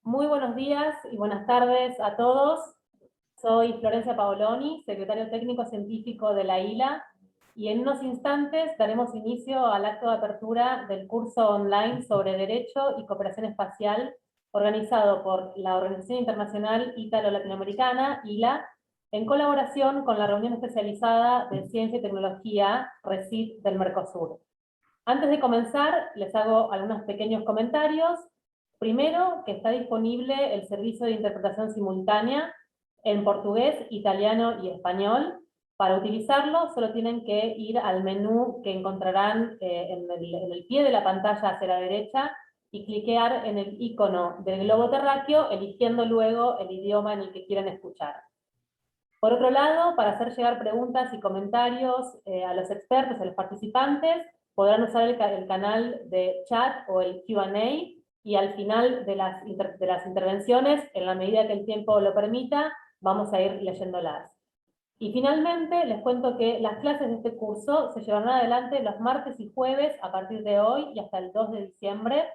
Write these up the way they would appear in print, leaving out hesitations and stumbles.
Muy buenos días y buenas tardes a todos. Soy Florencia Paoloni, secretario técnico científico de la ILA, y en unos instantes daremos inicio al acto de apertura del curso online sobre Derecho y Cooperación Espacial, organizado por la Organización Internacional Ítalo-Latinoamericana, ILA, en colaboración con la Reunión Especializada de Ciencia y Tecnología, RECIT del Mercosur. Antes de comenzar, les hago algunos pequeños comentarios. Primero, que está disponible el servicio de interpretación simultánea en portugués, italiano y español. Para utilizarlo, solo tienen que ir al menú que encontrarán en el pie de la pantalla hacia la derecha y cliquear en el icono del globo terráqueo, eligiendo luego el idioma en el que quieran escuchar. Por otro lado, para hacer llegar preguntas y comentarios a los expertos, a los participantes, podrán usar el canal de chat o el Q&A, y al final de las intervenciones, en la medida que el tiempo lo permita, vamos a ir leyéndolas. Y finalmente, les cuento que las clases de este curso se llevarán adelante los martes y jueves a partir de hoy y hasta el 2 de diciembre,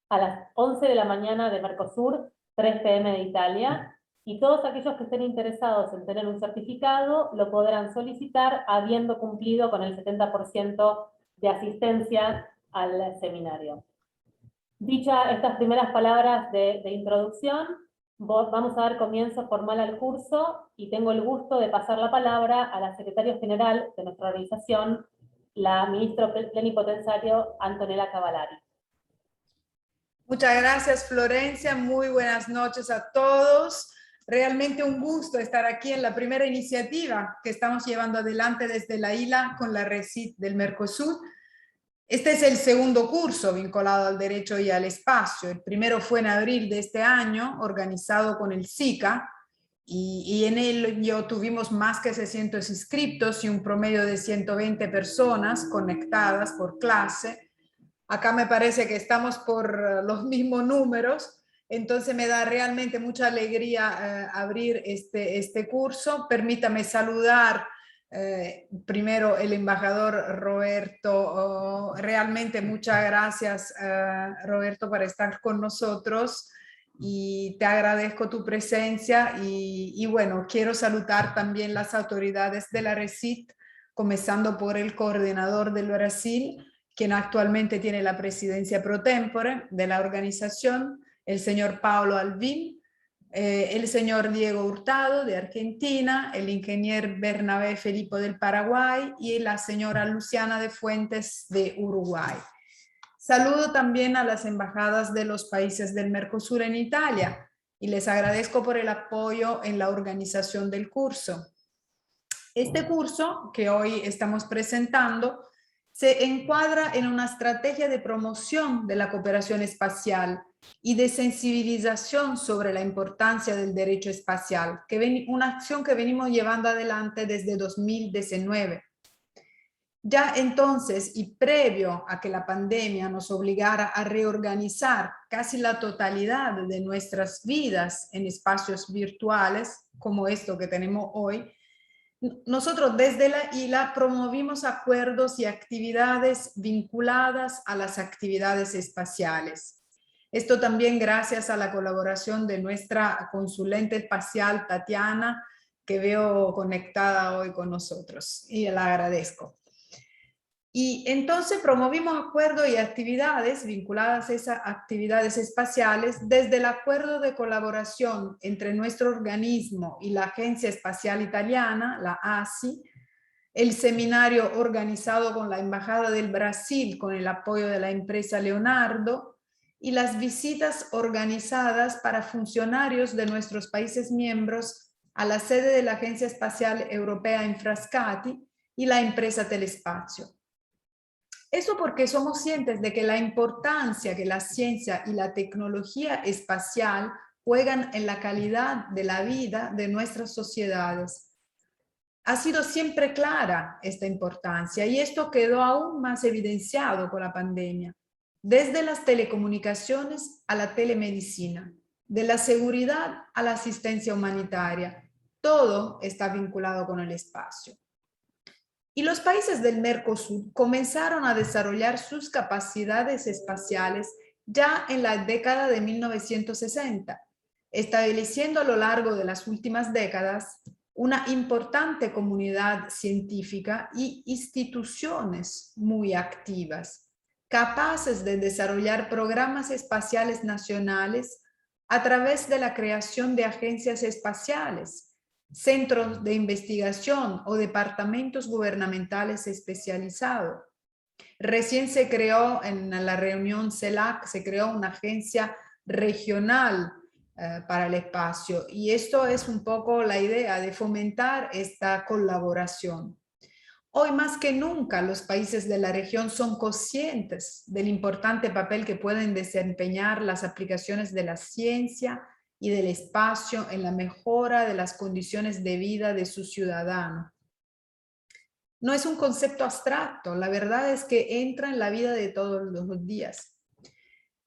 a las 11 de la mañana de Mercosur, 3 p.m. de Italia, y todos aquellos que estén interesados en tener un certificado lo podrán solicitar habiendo cumplido con el 70% de asistencia al seminario. Dichas estas primeras palabras de introducción, vamos a dar comienzo formal al curso y tengo el gusto de pasar la palabra a la secretaria general de nuestra organización, la ministra plenipotenciario Antonella Cavallari. Muchas gracias, Florencia. Muy buenas noches a todos. Realmente un gusto estar aquí en la primera iniciativa que estamos llevando adelante desde la ILA con la RECIT del Mercosur. Este es el segundo curso vinculado al derecho y al espacio. El primero fue en abril de este año, organizado con el SICA, y en él tuvimos más que 600 inscriptos y un promedio de 120 personas conectadas por clase. Acá me parece que estamos por los mismos números, entonces me da realmente mucha alegría abrir este curso. Permítame saludar primero el embajador Roberto. Realmente muchas gracias, Roberto, por estar con nosotros, y te agradezco tu presencia. Y bueno, quiero saludar también las autoridades de la RECIT, comenzando por el coordinador del Brasil, quien actualmente tiene la presidencia pro tempore de la organización, el señor Paulo Alvim, el señor Diego Hurtado de Argentina, el ingeniero Bernabé Felipo del Paraguay y la señora Luciana de Fuentes de Uruguay. Saludo también a las embajadas de los países del Mercosur en Italia y les agradezco por el apoyo en la organización del curso. Este curso que hoy estamos presentando se encuadra en una estrategia de promoción de la cooperación espacial y de sensibilización sobre la importancia del derecho espacial, una acción que venimos llevando adelante desde 2019. Ya entonces, y previo a que la pandemia nos obligara a reorganizar casi la totalidad de nuestras vidas en espacios virtuales, como esto que tenemos hoy, nosotros desde la ILA promovimos acuerdos y actividades vinculadas a las actividades espaciales. Esto también gracias a la colaboración de nuestra consulente espacial Tatiana, que veo conectada hoy con nosotros, y la agradezco. Y entonces promovimos acuerdos y actividades vinculadas a esas actividades espaciales desde el acuerdo de colaboración entre nuestro organismo y la Agencia Espacial Italiana, la ASI, el seminario organizado con la Embajada del Brasil con el apoyo de la empresa Leonardo, y las visitas organizadas para funcionarios de nuestros países miembros a la sede de la Agencia Espacial Europea en Frascati y la empresa Telespazio. Eso porque somos conscientes de que la importancia que la ciencia y la tecnología espacial juegan en la calidad de la vida de nuestras sociedades. Ha sido siempre clara esta importancia y esto quedó aún más evidenciado con la pandemia. Desde las telecomunicaciones a la telemedicina, de la seguridad a la asistencia humanitaria, todo está vinculado con el espacio. Y los países del Mercosur comenzaron a desarrollar sus capacidades espaciales ya en la década de 1960, estableciendo a lo largo de las últimas décadas una importante comunidad científica y instituciones muy activas, capaces de desarrollar programas espaciales nacionales a través de la creación de agencias espaciales, centros de investigación o departamentos gubernamentales especializados. Recién se creó en la reunión CELAC, se creó una agencia regional para el espacio, y esto es un poco la idea de fomentar esta colaboración. Hoy más que nunca los países de la región son conscientes del importante papel que pueden desempeñar las aplicaciones de la ciencia y del espacio en la mejora de las condiciones de vida de sus ciudadanos. No es un concepto abstracto, la verdad es que entra en la vida de todos los días.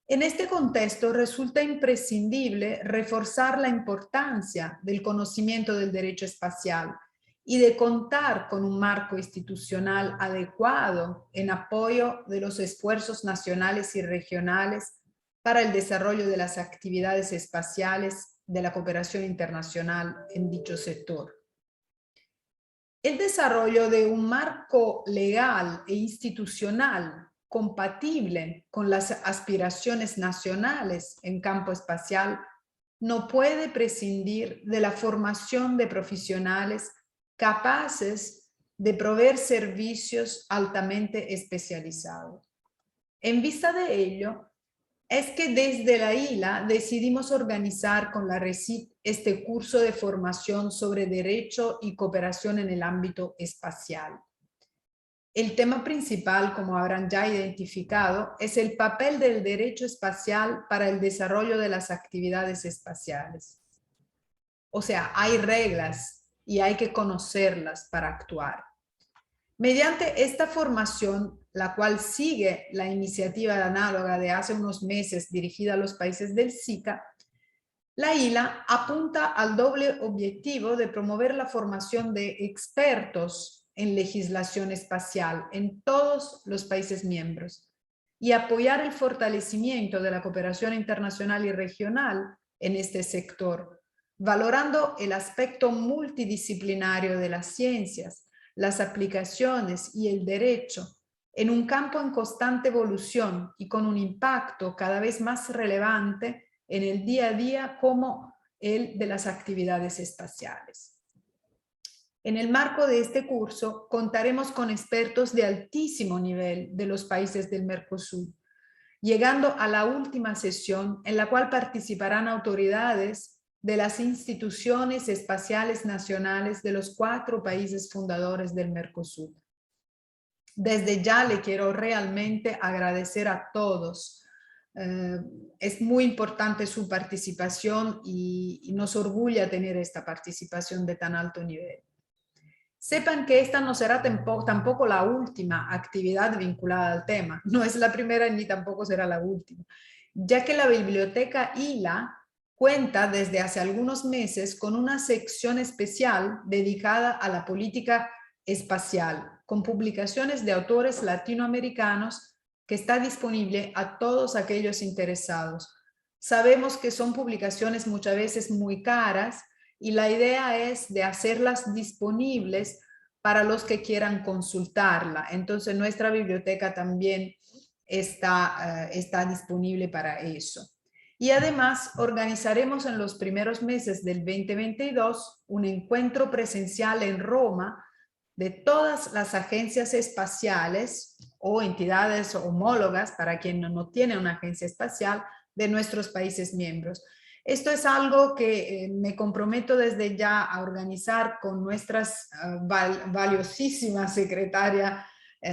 En este contexto resulta imprescindible reforzar la importancia del conocimiento del derecho espacial y de contar con un marco institucional adecuado en apoyo de los esfuerzos nacionales y regionales para el desarrollo de las actividades espaciales de la cooperación internacional en dicho sector. El desarrollo de un marco legal e institucional compatible con las aspiraciones nacionales en campo espacial no puede prescindir de la formación de profesionales capaces de proveer servicios altamente especializados. En vista de ello, es que desde la ILA decidimos organizar con la RECIT este curso de formación sobre derecho y cooperación en el ámbito espacial. El tema principal, como habrán ya identificado, es el papel del derecho espacial para el desarrollo de las actividades espaciales. O sea, hay reglas y hay que conocerlas para actuar. Mediante esta formación, la cual sigue la iniciativa análoga de hace unos meses dirigida a los países del SICA, la ILA apunta al doble objetivo de promover la formación de expertos en legislación espacial en todos los países miembros y apoyar el fortalecimiento de la cooperación internacional y regional en este sector, valorando el aspecto multidisciplinario de las ciencias, las aplicaciones y el derecho en un campo en constante evolución y con un impacto cada vez más relevante en el día a día como el de las actividades espaciales. En el marco de este curso contaremos con expertos de altísimo nivel de los países del Mercosur, llegando a la última sesión en la cual participarán autoridades de las instituciones espaciales nacionales de los 4 países fundadores del Mercosur. Desde ya le quiero realmente agradecer a todos. Es muy importante su participación y nos orgulla tener esta participación de tan alto nivel. Sepan que esta no será tampoco la última actividad vinculada al tema. No es la primera ni tampoco será la última, ya que la Biblioteca ILA cuenta desde hace algunos meses con una sección especial dedicada a la política espacial, con publicaciones de autores latinoamericanos que está disponible a todos aquellos interesados. Sabemos que son publicaciones muchas veces muy caras, y la idea es de hacerlas disponibles para los que quieran consultarla. Entonces nuestra biblioteca también está disponible para eso. Y además organizaremos en los primeros meses del 2022 un encuentro presencial en Roma de todas las agencias espaciales o entidades homólogas para quien no tiene una agencia espacial de nuestros países miembros. Esto es algo que me comprometo desde ya a organizar con nuestras valiosísimas secretaria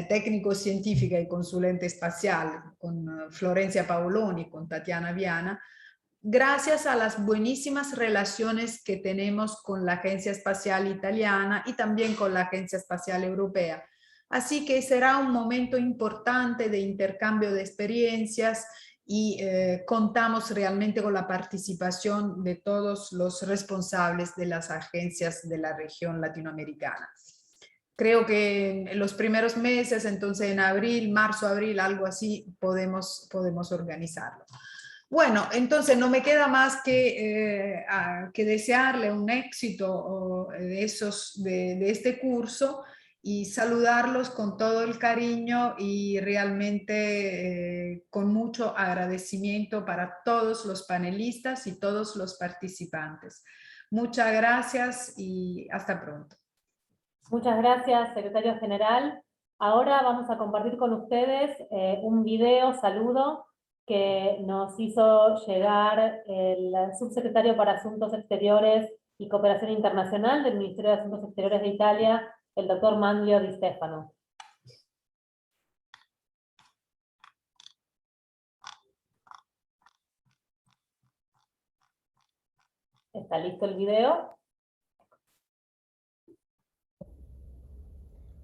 técnico-científica y consulente espacial, con Florencia Paoloni, con Tatiana Viana, gracias a las buenísimas relaciones que tenemos con la Agencia Espacial Italiana y también con la Agencia Espacial Europea. Así que será un momento importante de intercambio de experiencias y contamos realmente con la participación de todos los responsables de las agencias de la región latinoamericana. creo que en los primeros meses, entonces en abril, marzo, abril, algo así, podemos organizarlo. Bueno, entonces no me queda más que desearle un éxito de este curso y saludarlos con todo el cariño y realmente con mucho agradecimiento para todos los panelistas y todos los participantes. Muchas gracias y hasta pronto. Muchas gracias, secretario general. Ahora vamos a compartir con ustedes un video saludo que nos hizo llegar el subsecretario para Asuntos Exteriores y Cooperación Internacional del Ministerio de Asuntos Exteriores de Italia, el doctor Manlio Di Stefano. ¿Está listo el video?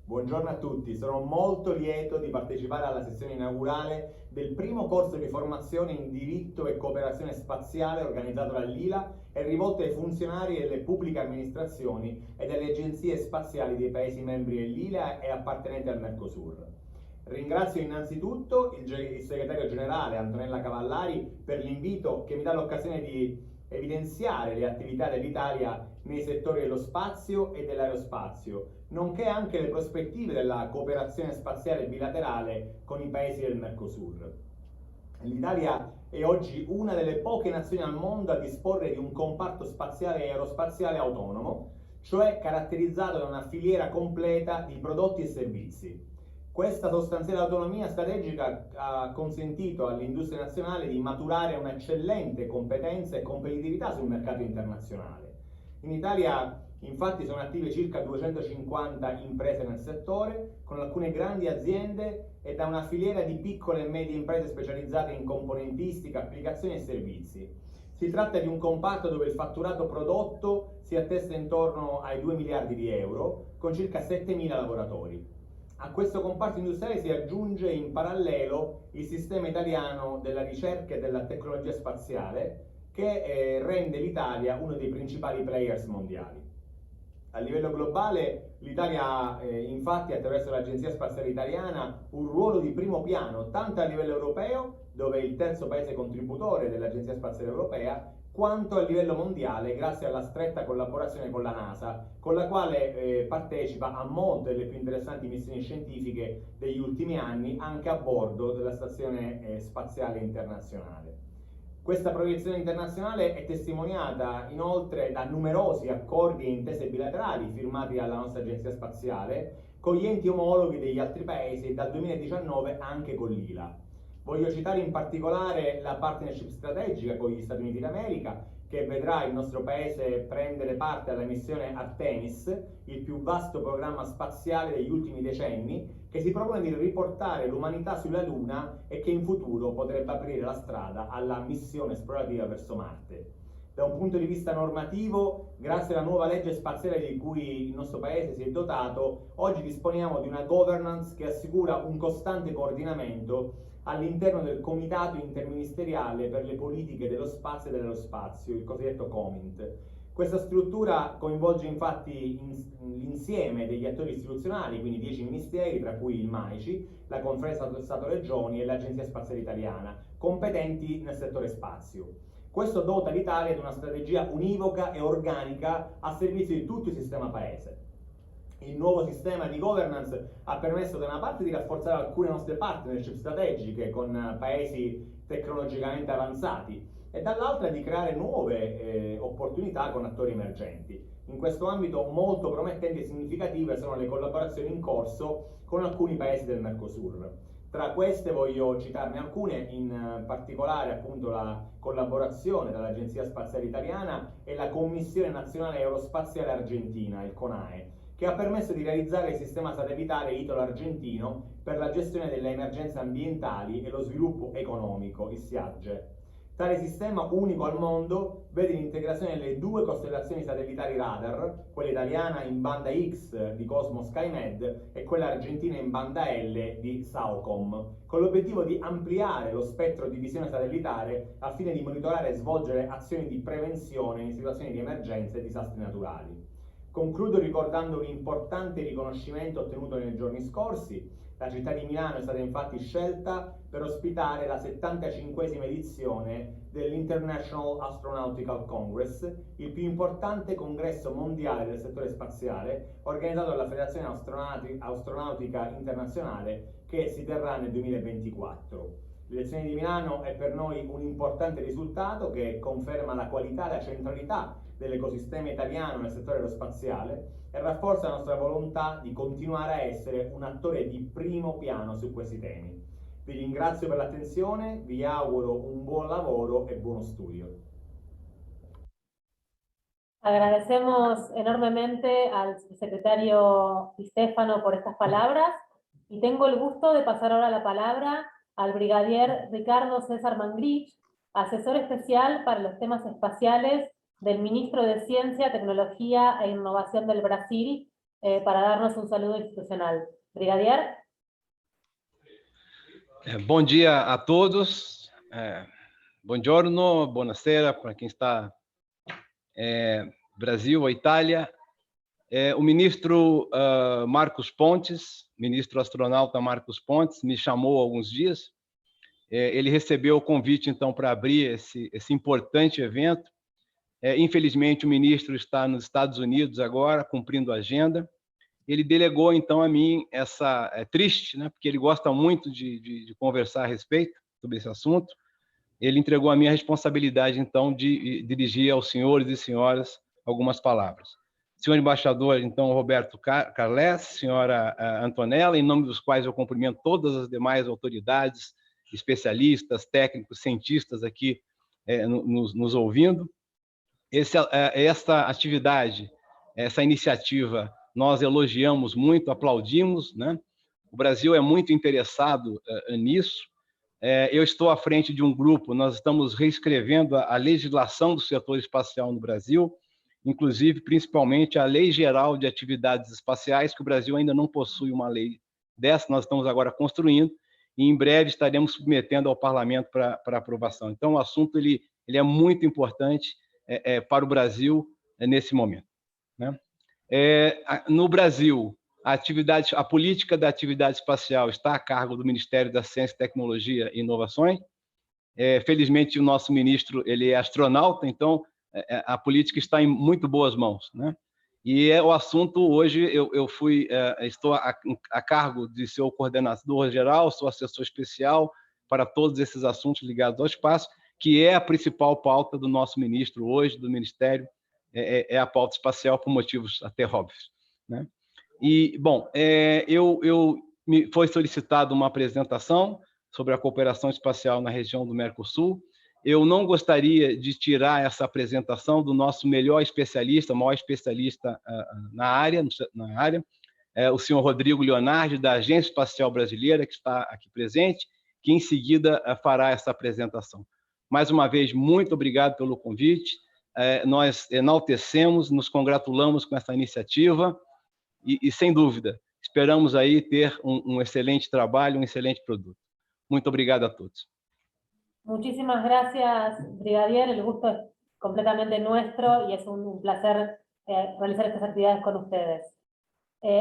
Buongiorno a tutti, sono molto lieto di partecipare alla sessione inaugurale del primo corso di formazione in diritto e cooperazione spaziale organizzato dall'ILA e rivolto ai funzionari delle pubbliche amministrazioni e delle agenzie spaziali dei Paesi membri dell'ILA e appartenenti al Mercosur. Ringrazio innanzitutto il segretario generale Antonella Cavallari per l'invito che mi dà l'occasione di evidenziare le attività dell'Italia nei settori dello spazio e dell'aerospazio, nonché anche le prospettive della cooperazione spaziale bilaterale con i paesi del Mercosur. L'Italia è oggi una delle poche nazioni al mondo a disporre di un comparto spaziale e aerospaziale autonomo, cioè caratterizzato da una filiera completa di prodotti e servizi. Questa sostanziale autonomia strategica ha consentito all'industria nazionale di maturare un'eccellente competenza e competitività sul mercato internazionale. In Italia infatti sono attive circa 250 imprese nel settore, con alcune grandi aziende e da una filiera di piccole e medie imprese specializzate in componentistica, applicazioni e servizi. Si tratta di un comparto dove il fatturato prodotto si attesta intorno ai 2 miliardi di euro, con circa 7.000 lavoratori. A questo comparto industriale si aggiunge in parallelo il sistema italiano della ricerca e della tecnologia spaziale, che rende l'Italia uno dei principali players mondiali. A livello globale l'Italia ha infatti attraverso l'Agenzia Spaziale Italiana un ruolo di primo piano tanto a livello europeo, dove è il terzo paese contributore dell'Agenzia Spaziale Europea, quanto a livello mondiale grazie alla stretta collaborazione con la NASA, con la quale partecipa a molte delle più interessanti missioni scientifiche degli ultimi anni anche a bordo della Stazione Spaziale Internazionale. Questa proiezione internazionale è testimoniata inoltre da numerosi accordi e intese bilaterali firmati dalla nostra Agenzia Spaziale con gli enti omologhi degli altri paesi e dal 2019 anche con l'ILA. Voglio citare in particolare la partnership strategica con gli Stati Uniti d'America, che vedrà il nostro paese prendere parte alla missione Artemis, il più vasto programma spaziale degli ultimi decenni, che si propone di riportare l'umanità sulla Luna e che in futuro potrebbe aprire la strada alla missione esplorativa verso Marte. Da un punto di vista normativo, grazie alla nuova legge spaziale di cui il nostro paese si è dotato, oggi disponiamo di una governance che assicura un costante coordinamento all'interno del Comitato Interministeriale per le politiche dello spazio e dell'aerospazio, il cosiddetto COMINT. Questa struttura coinvolge infatti l'insieme degli attori istituzionali, quindi 10 ministeri, tra cui il MAICI, la Conferenza Stato-Regioni e l'Agenzia Spaziale Italiana, competenti nel settore spazio. Questo dota l'Italia di una strategia univoca e organica a servizio di tutto il sistema paese. Il nuovo sistema di governance ha permesso da una parte di rafforzare alcune nostre partnership strategiche con paesi tecnologicamente avanzati e dall'altra di creare nuove opportunità con attori emergenti. In questo ambito molto promettenti e significative sono le collaborazioni in corso con alcuni paesi del Mercosur. Tra queste voglio citarne alcune, in particolare appunto la collaborazione tra l'Agenzia Spaziale Italiana e la Commissione Nazionale Aerospaziale Argentina, il CONAE, che ha permesso di realizzare il sistema satellitare italo-argentino per la gestione delle emergenze ambientali e lo sviluppo economico, il SIAGE. Tale sistema, unico al mondo, vede l'integrazione delle due costellazioni satellitari radar, quella italiana in banda X di Cosmo SkyMed e quella argentina in banda L di SAOCOM, con l'obiettivo di ampliare lo spettro di visione satellitare al fine di monitorare e svolgere azioni di prevenzione in situazioni di emergenza e disastri naturali. Concludo ricordando un importante riconoscimento ottenuto nei giorni scorsi. La città di Milano è stata infatti scelta per ospitare la 75esima edizione dell'International Astronautical Congress, il più importante congresso mondiale del settore spaziale, organizzato dalla Federazione Astronautica Internazionale, che si terrà nel 2024. L'elezione di Milano è per noi un importante risultato che conferma la qualità e la centralità dell'ecosistema italiano nel settore aerospaziale e rafforza la nostra volontà di continuare a essere un attore di primo piano su questi temi. Vi ringrazio per l'attenzione, vi auguro un buon lavoro e buono studio. Agradecemos enormemente al subsecretario Di Stefano por estas palabras y tengo el gusto de pasar ahora la palabra al brigadier Ricardo César Mangrich, asesor especial para los temas espaciales del ministro de Ciencia, Tecnología e Innovación del Brasil, para darnos un saludo institucional. Brigadier. Bom dia a todos. Buongiorno, buonasera para quem está Brasil ou Itália. O ministro Marcos Pontes, ministro astronauta Marcos Pontes, me chamou há alguns dias. Ele recebeu o convite, então, para abrir esse importante evento. Infelizmente, o ministro está nos Estados Unidos agora, cumprindo a agenda. Ele delegou, então, a mim essa... É triste, né? Porque ele gosta muito de conversar a respeito sobre esse assunto. Ele entregou a mim a responsabilidade, então, de dirigir aos senhores e senhoras algumas palavras. Senhor embaixador, então, Roberto Carles, senhora Antonella, em nome dos quais eu cumprimento todas as demais autoridades, especialistas, técnicos, cientistas aqui nos ouvindo. Essa atividade, essa iniciativa, nós elogiamos muito, aplaudimos, né? O Brasil é muito interessado nisso. Eu estou à frente de um grupo, nós estamos reescrevendo a legislação do setor espacial no Brasil, inclusive, principalmente, a Lei Geral de Atividades Espaciais, que o Brasil ainda não possui uma lei dessa, nós estamos agora construindo, e em breve estaremos submetendo ao parlamento para aprovação. Então, o assunto ele é muito importante para o Brasil nesse momento, né? No Brasil, a política da atividade espacial está a cargo do Ministério da Ciência, Tecnologia e Inovações. Felizmente, o nosso ministro ele é astronauta, então a política está em muito boas mãos, né? E o assunto hoje, estou a cargo de ser o coordenador geral, sou assessor especial para todos esses assuntos ligados ao espaço, que é a principal pauta do nosso ministro hoje, do Ministério, é a pauta espacial por motivos até óbvios, né? E, bom, me foi solicitada uma apresentação sobre a cooperação espacial na região do Mercosul. Eu não gostaria de tirar essa apresentação do nosso melhor especialista, o maior especialista na área, o senhor Rodrigo Leonardi, da Agência Espacial Brasileira, que está aqui presente, que em seguida fará essa apresentação. Mais uma vez, muito obrigado pelo convite. Nós enaltecemos, nos congratulamos com essa iniciativa e sem dúvida, esperamos aí ter um excelente trabalho, um excelente produto. Muito obrigado a todos. Muchísimas gracias, brigadier. El gusto es completamente nuestro y es un placer realizar estas actividades con ustedes.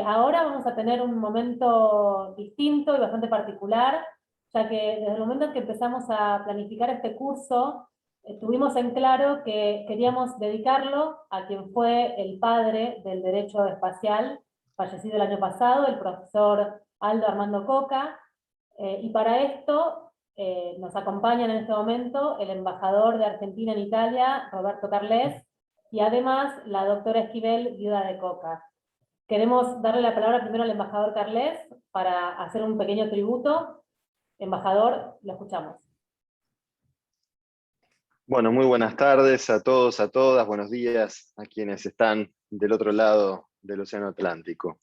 Ahora vamos a tener un momento distinto y bastante particular, ya que desde el momento en que empezamos a planificar este curso, tuvimos en claro que queríamos dedicarlo a quien fue el padre del derecho espacial, fallecido el año pasado, el profesor Aldo Armando Coca, y para esto nos acompañan en este momento el embajador de Argentina en Italia, Roberto Carles, y además la doctora Esquivel, viuda de Coca. Queremos darle la palabra primero al embajador Carles para hacer un pequeño tributo. Embajador, lo escuchamos. Bueno, muy buenas tardes a todos, a todas, buenos días a quienes están del otro lado del Océano Atlántico.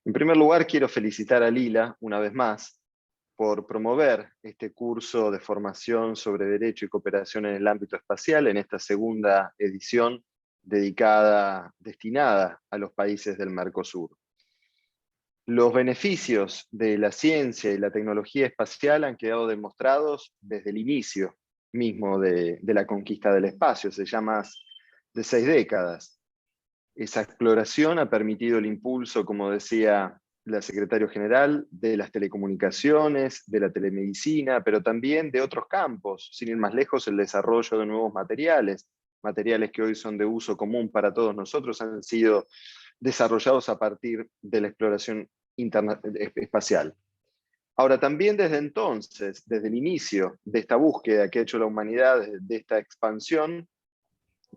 En primer lugar, quiero felicitar a Lila, una vez más, por promover este curso de formación sobre Derecho y Cooperación en el ámbito espacial en esta segunda edición destinada a los países del Mercosur. Los beneficios de la ciencia y la tecnología espacial han quedado demostrados desde el inicio mismo de la conquista del espacio, hace ya más de 6 décadas. Esa exploración ha permitido el impulso, como decía la secretaria general, de las telecomunicaciones, de la telemedicina, pero también de otros campos, sin ir más lejos, el desarrollo de nuevos materiales, materiales que hoy son de uso común para todos nosotros, han sido desarrollados a partir de la exploración espacial. Ahora, también desde entonces, desde el inicio de esta búsqueda que ha hecho la humanidad, de esta expansión,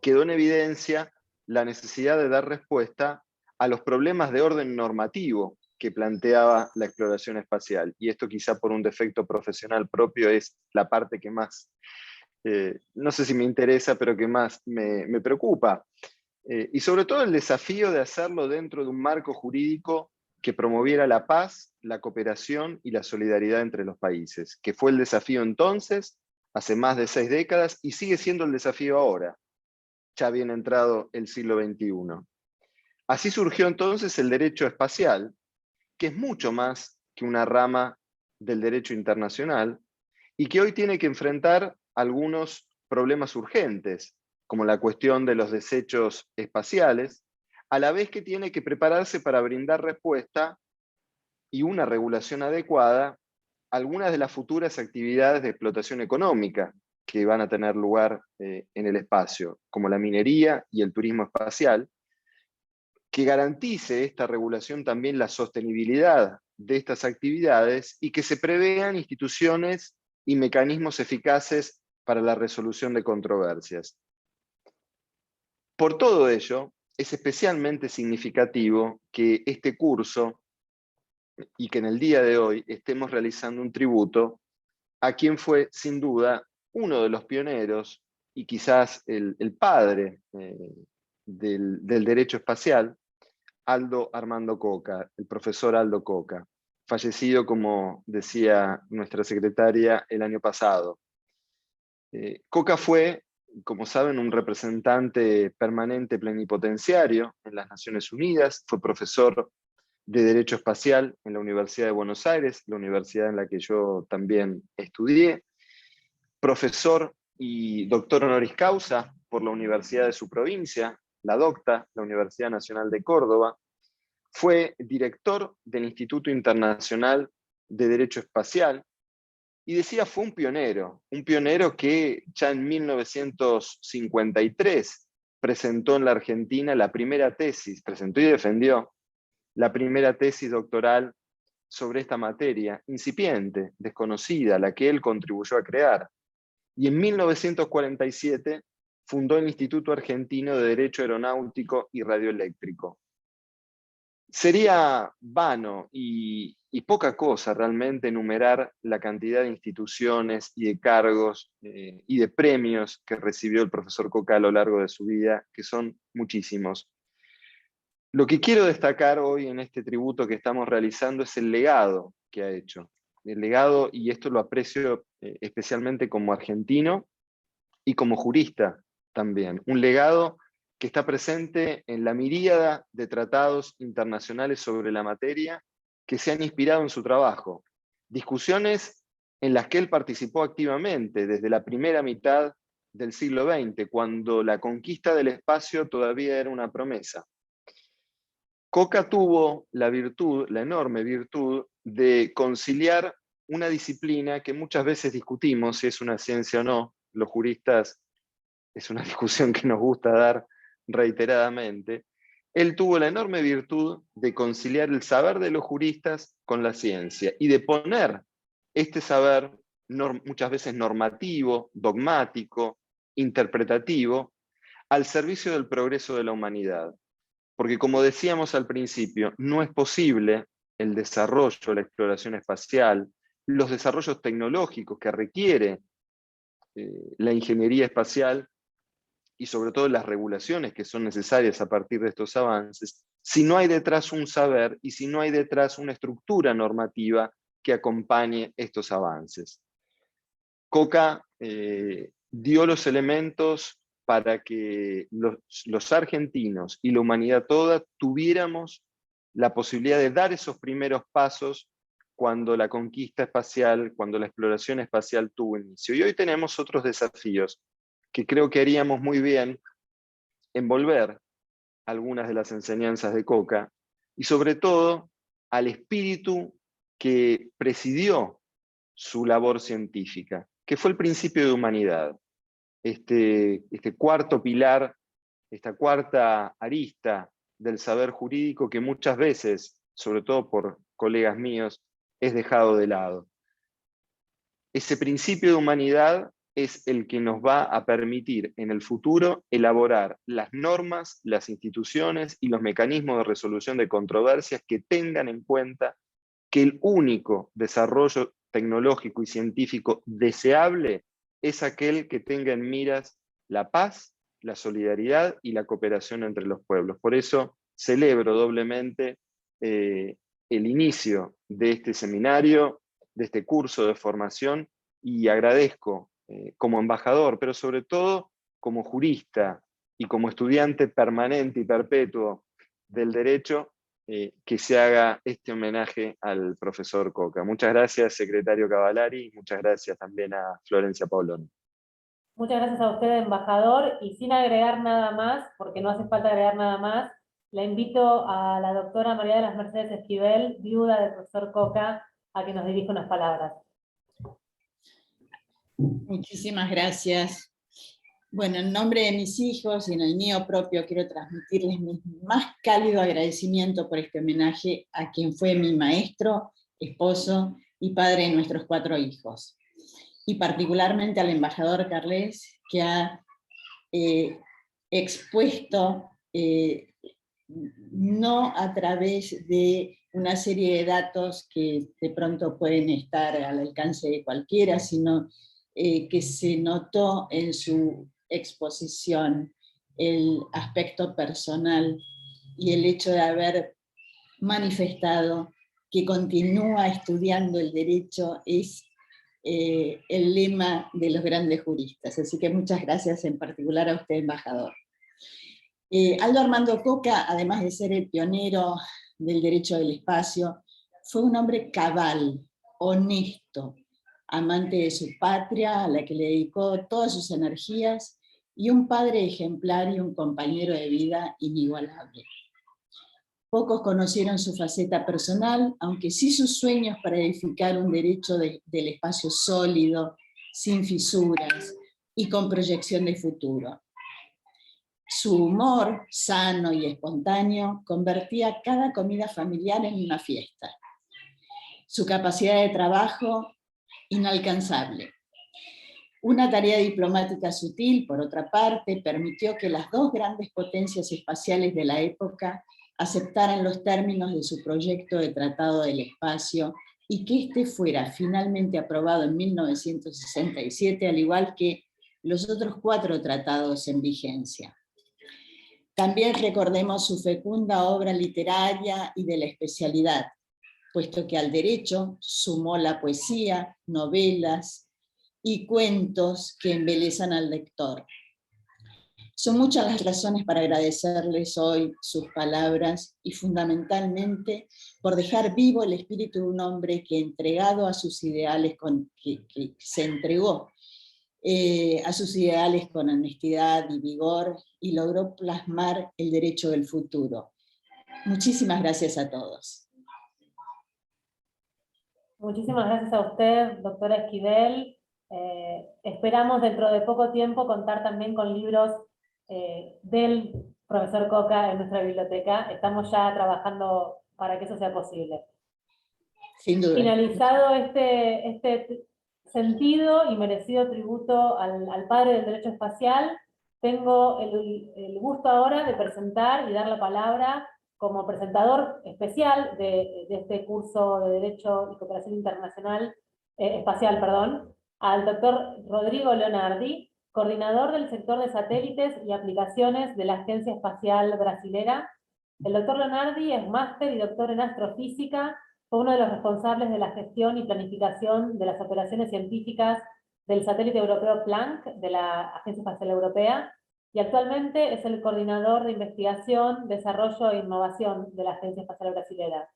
quedó en evidencia la necesidad de dar respuesta a los problemas de orden normativo que planteaba la exploración espacial. Y esto quizá por un defecto profesional propio es la parte que más, no sé si me interesa, pero que más me preocupa. Y sobre todo el desafío de hacerlo dentro de un marco jurídico que promoviera la paz, la cooperación y la solidaridad entre los países, que fue el desafío entonces, hace más de 6 décadas, y sigue siendo el desafío ahora, ya bien entrado el siglo XXI. Así surgió entonces el derecho espacial, que es mucho más que una rama del derecho internacional, y que hoy tiene que enfrentar algunos problemas urgentes, como la cuestión de los desechos espaciales, a la vez que tiene que prepararse para brindar respuesta y una regulación adecuada a algunas de las futuras actividades de explotación económica que van a tener lugar en el espacio, como la minería y el turismo espacial, que garantice esta regulación también la sostenibilidad de estas actividades y que se prevean instituciones y mecanismos eficaces para la resolución de controversias. Por todo ello, es especialmente significativo que este curso y que en el día de hoy estemos realizando un tributo a quien fue, sin duda, uno de los pioneros y quizás el padre del derecho espacial, Aldo Armando Coca, el profesor Aldo Coca, fallecido, como decía nuestra secretaria, el año pasado. Coca fue, como saben, un representante permanente plenipotenciario en las Naciones Unidas, fue profesor de Derecho Espacial en la Universidad de Buenos Aires, la universidad en la que yo también estudié, profesor y doctor honoris causa por la universidad de su provincia, la DOCTA, la Universidad Nacional de Córdoba, fue director del Instituto Internacional de Derecho Espacial, y decía, fue un pionero que ya en 1953 presentó en la Argentina la primera tesis, presentó y defendió la primera tesis doctoral sobre esta materia, incipiente, desconocida, a la que él contribuyó a crear. Y en 1947 fundó el Instituto Argentino de Derecho Aeronáutico y Radioeléctrico. Sería vano y poca cosa realmente enumerar la cantidad de instituciones y de cargos y de premios que recibió el profesor Coca a lo largo de su vida, que son muchísimos. Lo que quiero destacar hoy en este tributo que estamos realizando es el legado que ha hecho. El legado, y esto lo aprecio especialmente como argentino y como jurista también. Un legado que está presente en la miríada de tratados internacionales sobre la materia que se han inspirado en su trabajo. Discusiones en las que él participó activamente desde la primera mitad del siglo XX, cuando la conquista del espacio todavía era una promesa. Coca tuvo la virtud, la enorme virtud, de conciliar una disciplina que muchas veces discutimos si es una ciencia o no. Los juristas, es una discusión que nos gusta dar reiteradamente. Él tuvo la enorme virtud de conciliar el saber de los juristas con la ciencia y de poner este saber muchas veces normativo, dogmático, interpretativo, al servicio del progreso de la humanidad. Porque como decíamos al principio, no es posible el desarrollo, la exploración espacial, los desarrollos tecnológicos que requiere la ingeniería espacial y sobre todo las regulaciones que son necesarias a partir de estos avances, si no hay detrás un saber y si no hay detrás una estructura normativa que acompañe estos avances. Coca dio los elementos para que los argentinos y la humanidad toda tuviéramos la posibilidad de dar esos primeros pasos cuando la conquista espacial, cuando la exploración espacial tuvo inicio. Y hoy tenemos otros desafíos que creo que haríamos muy bien en volver algunas de las enseñanzas de Coca, y sobre todo al espíritu que presidió su labor científica, que fue el principio de humanidad. Este cuarto pilar, esta cuarta arista del saber jurídico que muchas veces, sobre todo por colegas míos, es dejado de lado. Ese principio de humanidad es el que nos va a permitir en el futuro elaborar las normas, las instituciones y los mecanismos de resolución de controversias que tengan en cuenta que el único desarrollo tecnológico y científico deseable es aquel que tenga en miras la paz, la solidaridad y la cooperación entre los pueblos. Por eso celebro doblemente el inicio de este seminario, de este curso de formación, y agradezco como embajador, pero sobre todo como jurista y como estudiante permanente y perpetuo del derecho, que se haga este homenaje al profesor Coca. Muchas gracias, secretario Cavallari, y muchas gracias también a Florencia Paoloni. Muchas gracias a usted, embajador, y sin agregar nada más, porque no hace falta agregar nada más, la invito a la doctora María de las Mercedes Esquivel, viuda del profesor Coca, a que nos dirija unas palabras. Muchísimas gracias. Bueno, en nombre de mis hijos y en el mío propio quiero transmitirles mi más cálido agradecimiento por este homenaje a quien fue mi maestro, esposo y padre de nuestros 4 hijos. Y particularmente al embajador Carles, que ha expuesto, no a través de una serie de datos que de pronto pueden estar al alcance de cualquiera, sino que se notó en su exposición el aspecto personal y el hecho de haber manifestado que continúa estudiando el derecho es el lema de los grandes juristas. Así que muchas gracias en particular a usted, embajador. Aldo Armando Coca, además de ser el pionero del derecho del espacio, fue un hombre cabal, honesto, amante de su patria, a la que le dedicó todas sus energías, y un padre ejemplar y un compañero de vida inigualable. Pocos conocieron su faceta personal, aunque sí sus sueños para edificar un derecho del espacio sólido, sin fisuras y con proyección de futuro. Su humor, sano y espontáneo, convertía cada comida familiar en una fiesta. Su capacidad de trabajo, inalcanzable. Una tarea diplomática sutil, por otra parte, permitió que las 2 grandes potencias espaciales de la época aceptaran los términos de su proyecto de Tratado del Espacio y que este fuera finalmente aprobado en 1967, al igual que los otros 4 tratados en vigencia. También recordemos su fecunda obra literaria y de la especialidad, puesto que al derecho sumó la poesía, novelas y cuentos que embelezan al lector. Son muchas las razones para agradecerles hoy sus palabras y fundamentalmente por dejar vivo el espíritu de un hombre que entregado a sus ideales, que se entregó a sus ideales con honestidad y vigor y logró plasmar el derecho del futuro. Muchísimas gracias a todos. Muchísimas gracias a usted, doctora Esquivel. Esperamos dentro de poco tiempo contar también con libros del profesor Coca en nuestra biblioteca. Estamos ya trabajando para que eso sea posible. Sin duda. Finalizado este sentido y merecido tributo al padre del derecho espacial, tengo el gusto ahora de presentar y dar la palabra como presentador especial de este curso de Derecho y Cooperación Internacional, Espacial, al doctor Rodrigo Leonardi, coordinador del sector de satélites y aplicaciones de la Agencia Espacial Brasilera. El doctor Leonardi es máster y doctor en astrofísica, fue uno de los responsables de la gestión y planificación de las operaciones científicas del satélite europeo Planck de la Agencia Espacial Europea, y actualmente es el coordinador de investigación, desarrollo e innovación de la Agencia Espacial Brasilera.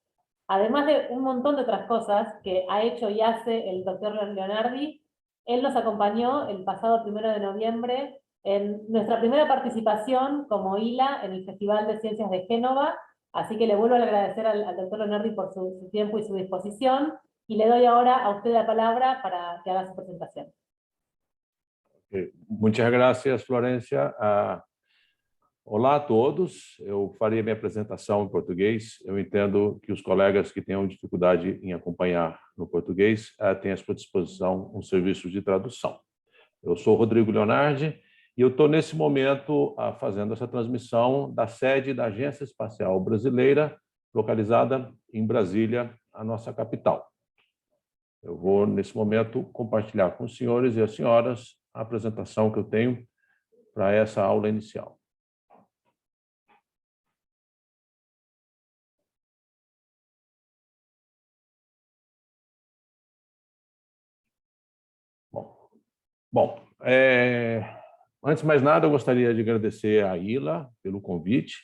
Además de un montón de otras cosas que ha hecho y hace el doctor Leonardi, él nos acompañó el pasado 1 de noviembre en nuestra primera participación como ILA en el Festival de Ciencias de Génova, así que le vuelvo a agradecer al doctor Leonardi por su tiempo y su disposición, y le doy ahora a usted la palabra para que haga su presentación. Muchas gracias, Florência. Olá a todos. Eu farei minha apresentação em português. Eu entendo que os colegas que tenham dificuldade em acompanhar no português têm à sua disposição um serviço de tradução. Eu sou Rodrigo Leonardi e eu estou, nesse momento, fazendo essa transmissão da sede da Agência Espacial Brasileira, localizada em Brasília, a nossa capital. Eu vou, nesse momento, compartilhar com os senhores e as senhoras a apresentação que eu tenho para essa aula inicial. Bom, antes de mais nada, eu gostaria de agradecer à ILA pelo convite.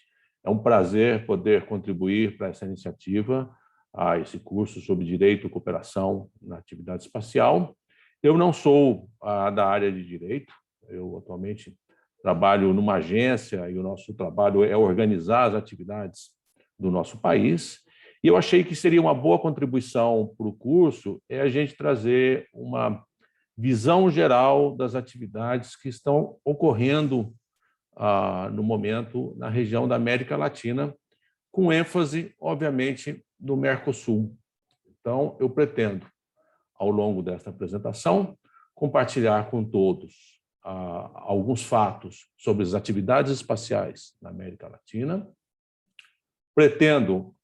É um prazer poder contribuir para essa iniciativa, a esse curso sobre Direito e Cooperação na Atividade Espacial. Eu não sou da área de Direito, eu atualmente trabalho numa agência e o nosso trabalho é organizar as atividades do nosso país. E eu achei que seria uma boa contribuição para o curso a gente trazer uma visão geral das atividades que estão ocorrendo no momento na região da América Latina, com ênfase, obviamente, no Mercosul. Então, eu pretendo, ao longo desta apresentação, compartilhar com todos alguns fatos sobre as atividades espaciais na América Latina. Pretendo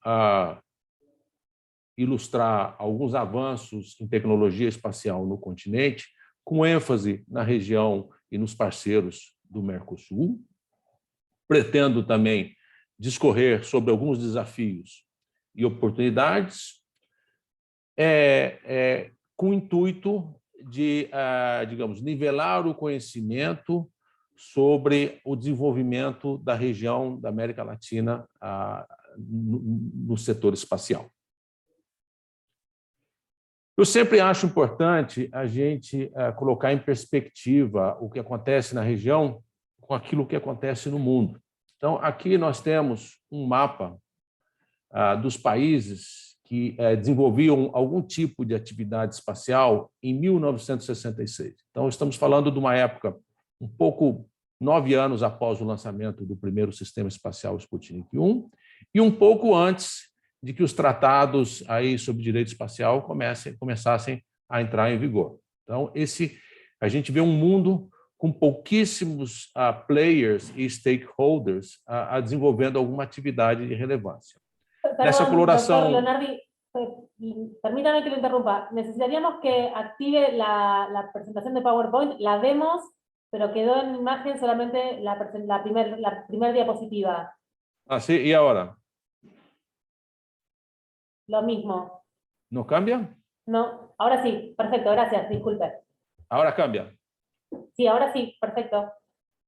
ilustrar alguns avanços em tecnologia espacial no continente, com ênfase na região e nos parceiros do Mercosul. Pretendo também discorrer sobre alguns desafios e oportunidades, com o intuito de, digamos, nivelar o conhecimento sobre o desenvolvimento da região da América Latina no setor espacial. Eu sempre acho importante a gente colocar em perspectiva o que acontece na região com aquilo que acontece no mundo. Então, aqui nós temos um mapa dos países que desenvolviam algum tipo de atividade espacial em 1966. Então, estamos falando de uma época um pouco 9 anos após o lançamento do primeiro sistema espacial Sputnik 1 e um pouco antes de que os tratados aí sobre direito espacial começassem a entrar em vigor. Então, a gente vê um mundo com pouquíssimos players e stakeholders desenvolvendo alguma atividade de relevância. Nessa coloração... Leonardi, permítame que lo interrumpa. Necesitaríamos que active la presentación de PowerPoint. La vemos, pero quedó en imagen solamente la primer diapositiva. Ah, sí, ¿y ahora? Lo mismo. ¿No cambia? No, ahora sí, perfecto, gracias, disculpe. ¿Ahora cambia? Sí, ahora sí, perfecto.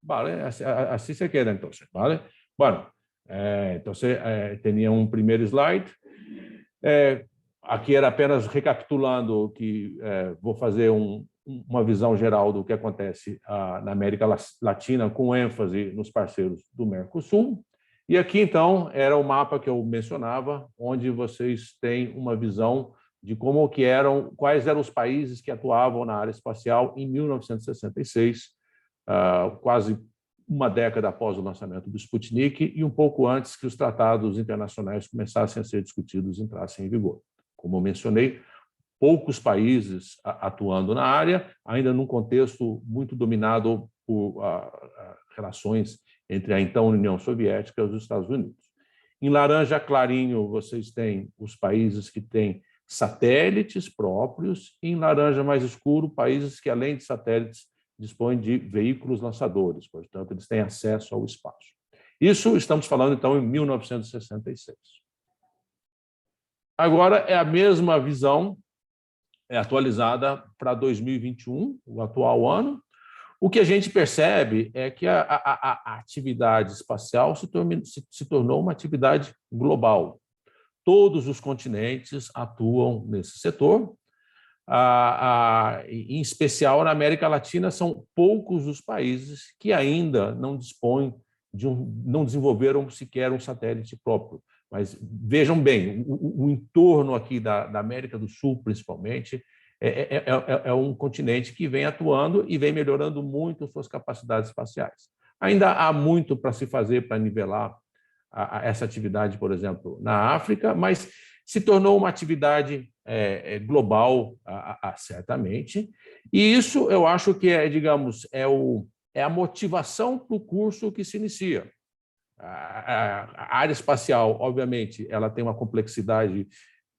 Vale, así se queda entonces, ¿vale? Bueno, entonces tenía un primer slide. Aqui era apenas recapitulando que vou fazer uma visão geral do que acontece na América Latina, com ênfase nos parceiros do Mercosul. E aqui, então, era o mapa que eu mencionava, onde vocês têm uma visão de quais eram os países que atuavam na área espacial em 1966, quase uma década após o lançamento do Sputnik e um pouco antes que os tratados internacionais começassem a ser discutidos e entrassem em vigor. Como eu mencionei, poucos países atuando na área, ainda num contexto muito dominado por relações entre a então União Soviética e os Estados Unidos. Em laranja clarinho, vocês têm os países que têm satélites próprios, e em laranja mais escuro, países que, além de satélites, dispõem de veículos lançadores, portanto, eles têm acesso ao espaço. Isso estamos falando, então, em 1966. Agora, é a mesma visão atualizada para 2021, o atual ano. O que a gente percebe é que a atividade espacial se tornou uma atividade global. Todos os continentes atuam nesse setor. em especial na América Latina, são poucos os países que ainda não dispõem não desenvolveram sequer um satélite próprio. Mas vejam bem, o entorno aqui da América do Sul, principalmente, é um continente que vem atuando e vem melhorando muito suas capacidades espaciais. Ainda há muito para se fazer para nivelar essa atividade, por exemplo, na África, mas se tornou uma atividade global, certamente. E isso eu acho que digamos, é a motivação para o curso que se inicia. A área espacial, obviamente, ela tem uma complexidade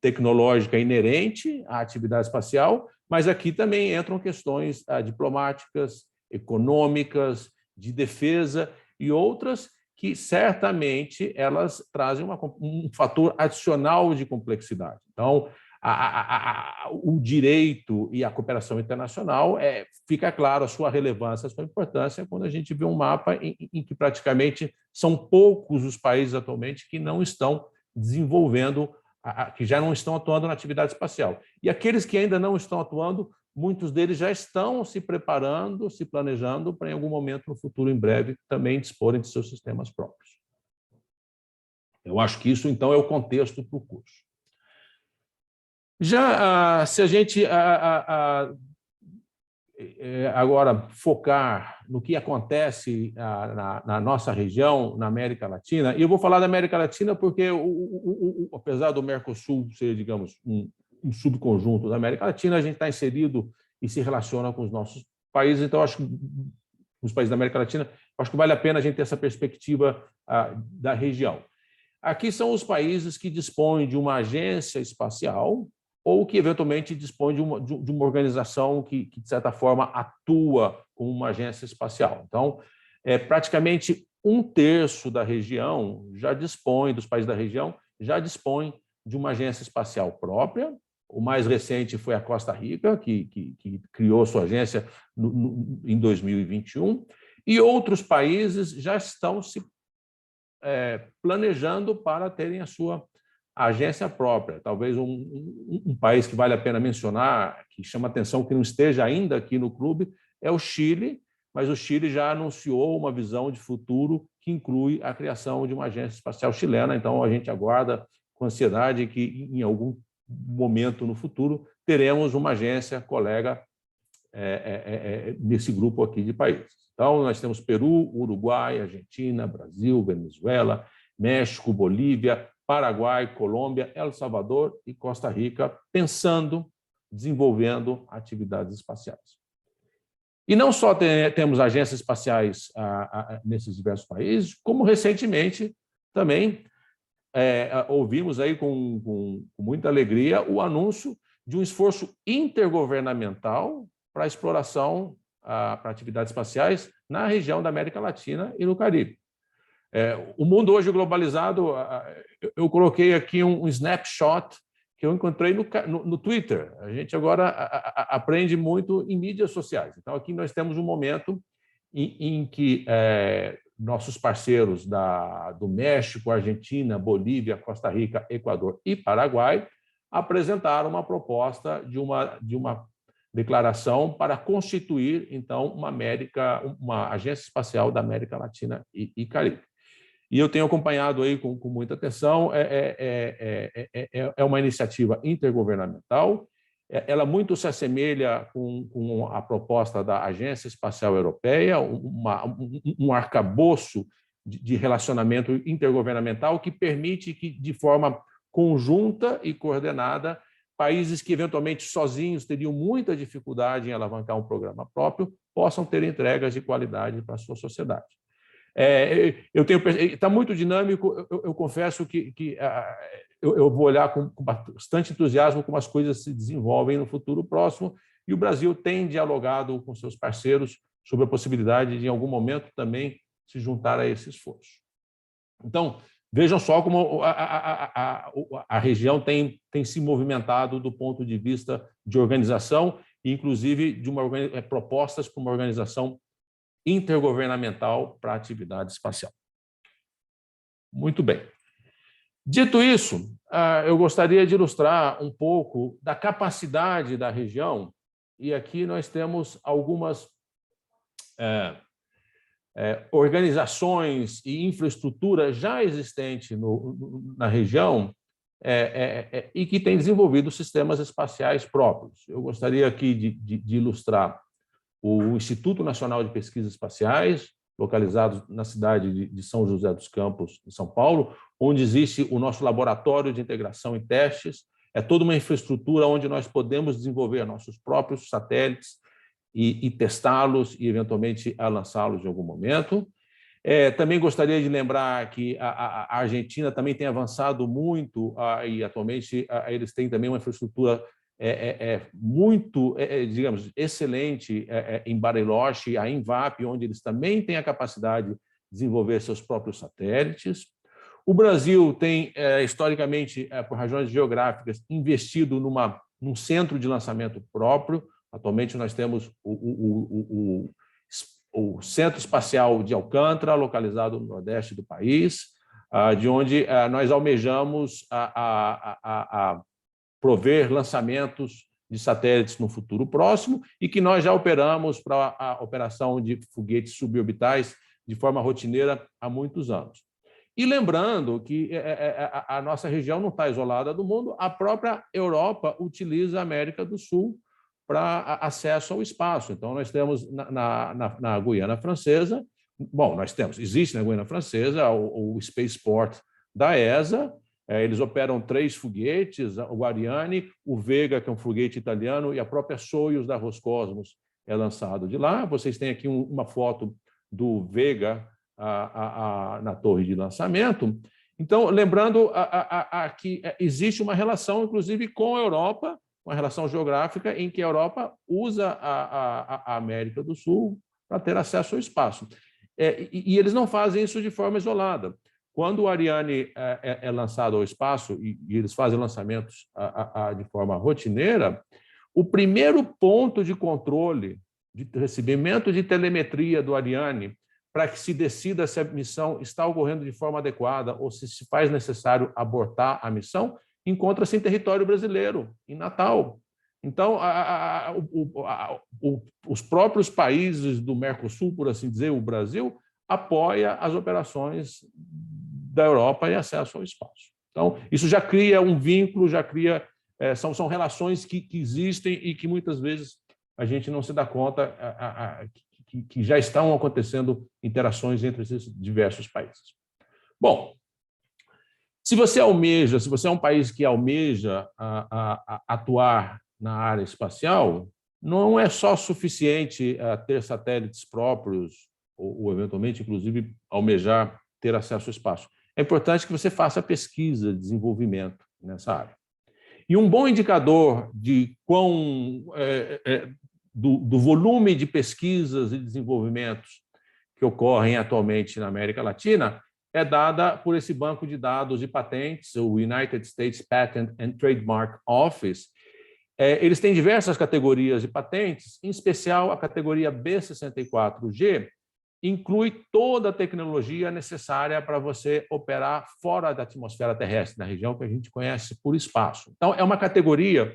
tecnológica inerente à atividade espacial, mas aqui também entram questões diplomáticas, econômicas, de defesa e outras que certamente elas trazem um fator adicional de complexidade. Então, o direito e a cooperação internacional fica claro a sua relevância, a sua importância quando a gente vê um mapa em que praticamente são poucos os países atualmente que não estão desenvolvendo, que já não estão atuando na atividade espacial. E aqueles que ainda não estão atuando, muitos deles já estão se preparando, se planejando para, em algum momento no futuro, em breve, também disporem de seus sistemas próprios. Eu acho que isso, então, é o contexto para o curso. Já se a gente agora focar no que acontece na nossa região, na América Latina, e eu vou falar da América Latina porque, apesar do Mercosul ser, digamos, um subconjunto da América Latina, a gente está inserido e se relaciona com os nossos países, então acho que os países da América Latina, acho que vale a pena a gente ter essa perspectiva da região. Aqui são os países que dispõem de uma agência espacial ou que, eventualmente, dispõem de uma organização que, de certa forma, atua como uma agência espacial. Então, praticamente 1/3 da região já dispõe, dos países da região, já dispõe de uma agência espacial própria. O mais recente foi a Costa Rica, que criou sua agência em 2021, e outros países já estão se planejando para terem a sua agência própria. Talvez um país que vale a pena mencionar, que chama atenção que não esteja ainda aqui no clube, é o Chile, mas o Chile já anunciou uma visão de futuro que inclui a criação de uma agência espacial chilena, então a gente aguarda com ansiedade que, em algum momento no futuro, teremos uma agência colega nesse grupo aqui de países. Então, nós temos Peru, Uruguai, Argentina, Brasil, Venezuela, México, Bolívia, Paraguai, Colômbia, El Salvador e Costa Rica, pensando, desenvolvendo atividades espaciais. E não só temos agências espaciais nesses diversos países, como recentemente também ouvimos aí com muita alegria o anúncio de um esforço intergovernamental para a exploração, para atividades espaciais na região da América Latina e no Caribe. O mundo hoje globalizado, eu coloquei aqui um snapshot que eu encontrei no Twitter. A gente agora aprende muito em mídias sociais. Então, aqui nós temos um momento em que nossos parceiros do México, Argentina, Bolívia, Costa Rica, Equador e Paraguai apresentaram uma proposta de uma declaração para constituir, então, uma agência espacial da América Latina e Caribe. E eu tenho acompanhado aí com muita atenção, é uma iniciativa intergovernamental, ela muito se assemelha com a proposta da Agência Espacial Europeia, um arcabouço de relacionamento intergovernamental que permite que, de forma conjunta e coordenada, países que, eventualmente, sozinhos teriam muita dificuldade em alavancar um programa próprio, possam ter entregas de qualidade para a sua sociedade. Está muito dinâmico, eu confesso que eu vou olhar com bastante entusiasmo como as coisas se desenvolvem no futuro próximo, e o Brasil tem dialogado com seus parceiros sobre a possibilidade de, em algum momento, também se juntar a esse esforço. Então, vejam só como a região tem se movimentado do ponto de vista de organização, inclusive de propostas para uma organização intergovernamental para a atividade espacial. Muito bem. Dito isso, eu gostaria de ilustrar um pouco da capacidade da região, e aqui nós temos algumas organizações e infraestrutura já existente na região e que têm desenvolvido sistemas espaciais próprios. Eu gostaria aqui de ilustrar o Instituto Nacional de Pesquisas Espaciais, localizado na cidade de São José dos Campos, em São Paulo, onde existe o nosso laboratório de integração e testes. É toda uma infraestrutura onde nós podemos desenvolver nossos próprios satélites e testá-los e, eventualmente, lançá-los em algum momento. Também gostaria de lembrar que a Argentina também tem avançado muito e, atualmente, eles têm também uma infraestrutura muito, digamos, excelente em Bariloche, a Invap, onde eles também têm a capacidade de desenvolver seus próprios satélites. O Brasil tem, historicamente, por razões geográficas, investido num centro de lançamento próprio. Atualmente, nós temos o Centro Espacial de Alcântara, localizado no nordeste do país, de onde nós almejamos prover lançamentos de satélites no futuro próximo e que nós já operamos para a operação de foguetes suborbitais de forma rotineira há muitos anos. E lembrando que a nossa região não está isolada do mundo, a própria Europa utiliza a América do Sul para acesso ao espaço. Então, nós temos na Guiana Francesa, existe na Guiana Francesa o Spaceport da ESA. Eles operam 3 foguetes, o Ariane, o Vega, que é um foguete italiano, e a própria Soyuz da Roscosmos é lançado de lá. Vocês têm aqui uma foto do Vega na torre de lançamento. Então, lembrando que existe uma relação, inclusive, com a Europa, uma relação geográfica em que a Europa usa a América do Sul para ter acesso ao espaço. E eles não fazem isso de forma isolada. Quando o Ariane é lançado ao espaço, e eles fazem lançamentos de forma rotineira, o primeiro ponto de controle, de recebimento de telemetria do Ariane, para que se decida se a missão está ocorrendo de forma adequada ou se faz necessário abortar a missão, encontra-se em território brasileiro, em Natal. Então, os próprios países do Mercosul, por assim dizer, o Brasil, apoia as operações da Europa em acesso ao espaço. Então, isso já cria um vínculo, já cria... são relações que existem e que muitas vezes a gente não se dá conta que já estão acontecendo interações entre esses diversos países. Bom, se você é um país que almeja atuar na área espacial, não é só suficiente ter satélites próprios ou eventualmente, inclusive, almejar ter acesso ao espaço. É importante que você faça pesquisa, desenvolvimento nessa área. E um bom indicador de do volume de pesquisas e desenvolvimentos que ocorrem atualmente na América Latina é dada por esse banco de dados de patentes, o United States Patent and Trademark Office. Eles têm diversas categorias de patentes, em especial a categoria B64G, inclui toda a tecnologia necessária para você operar fora da atmosfera terrestre, na região que a gente conhece por espaço. Então, é uma categoria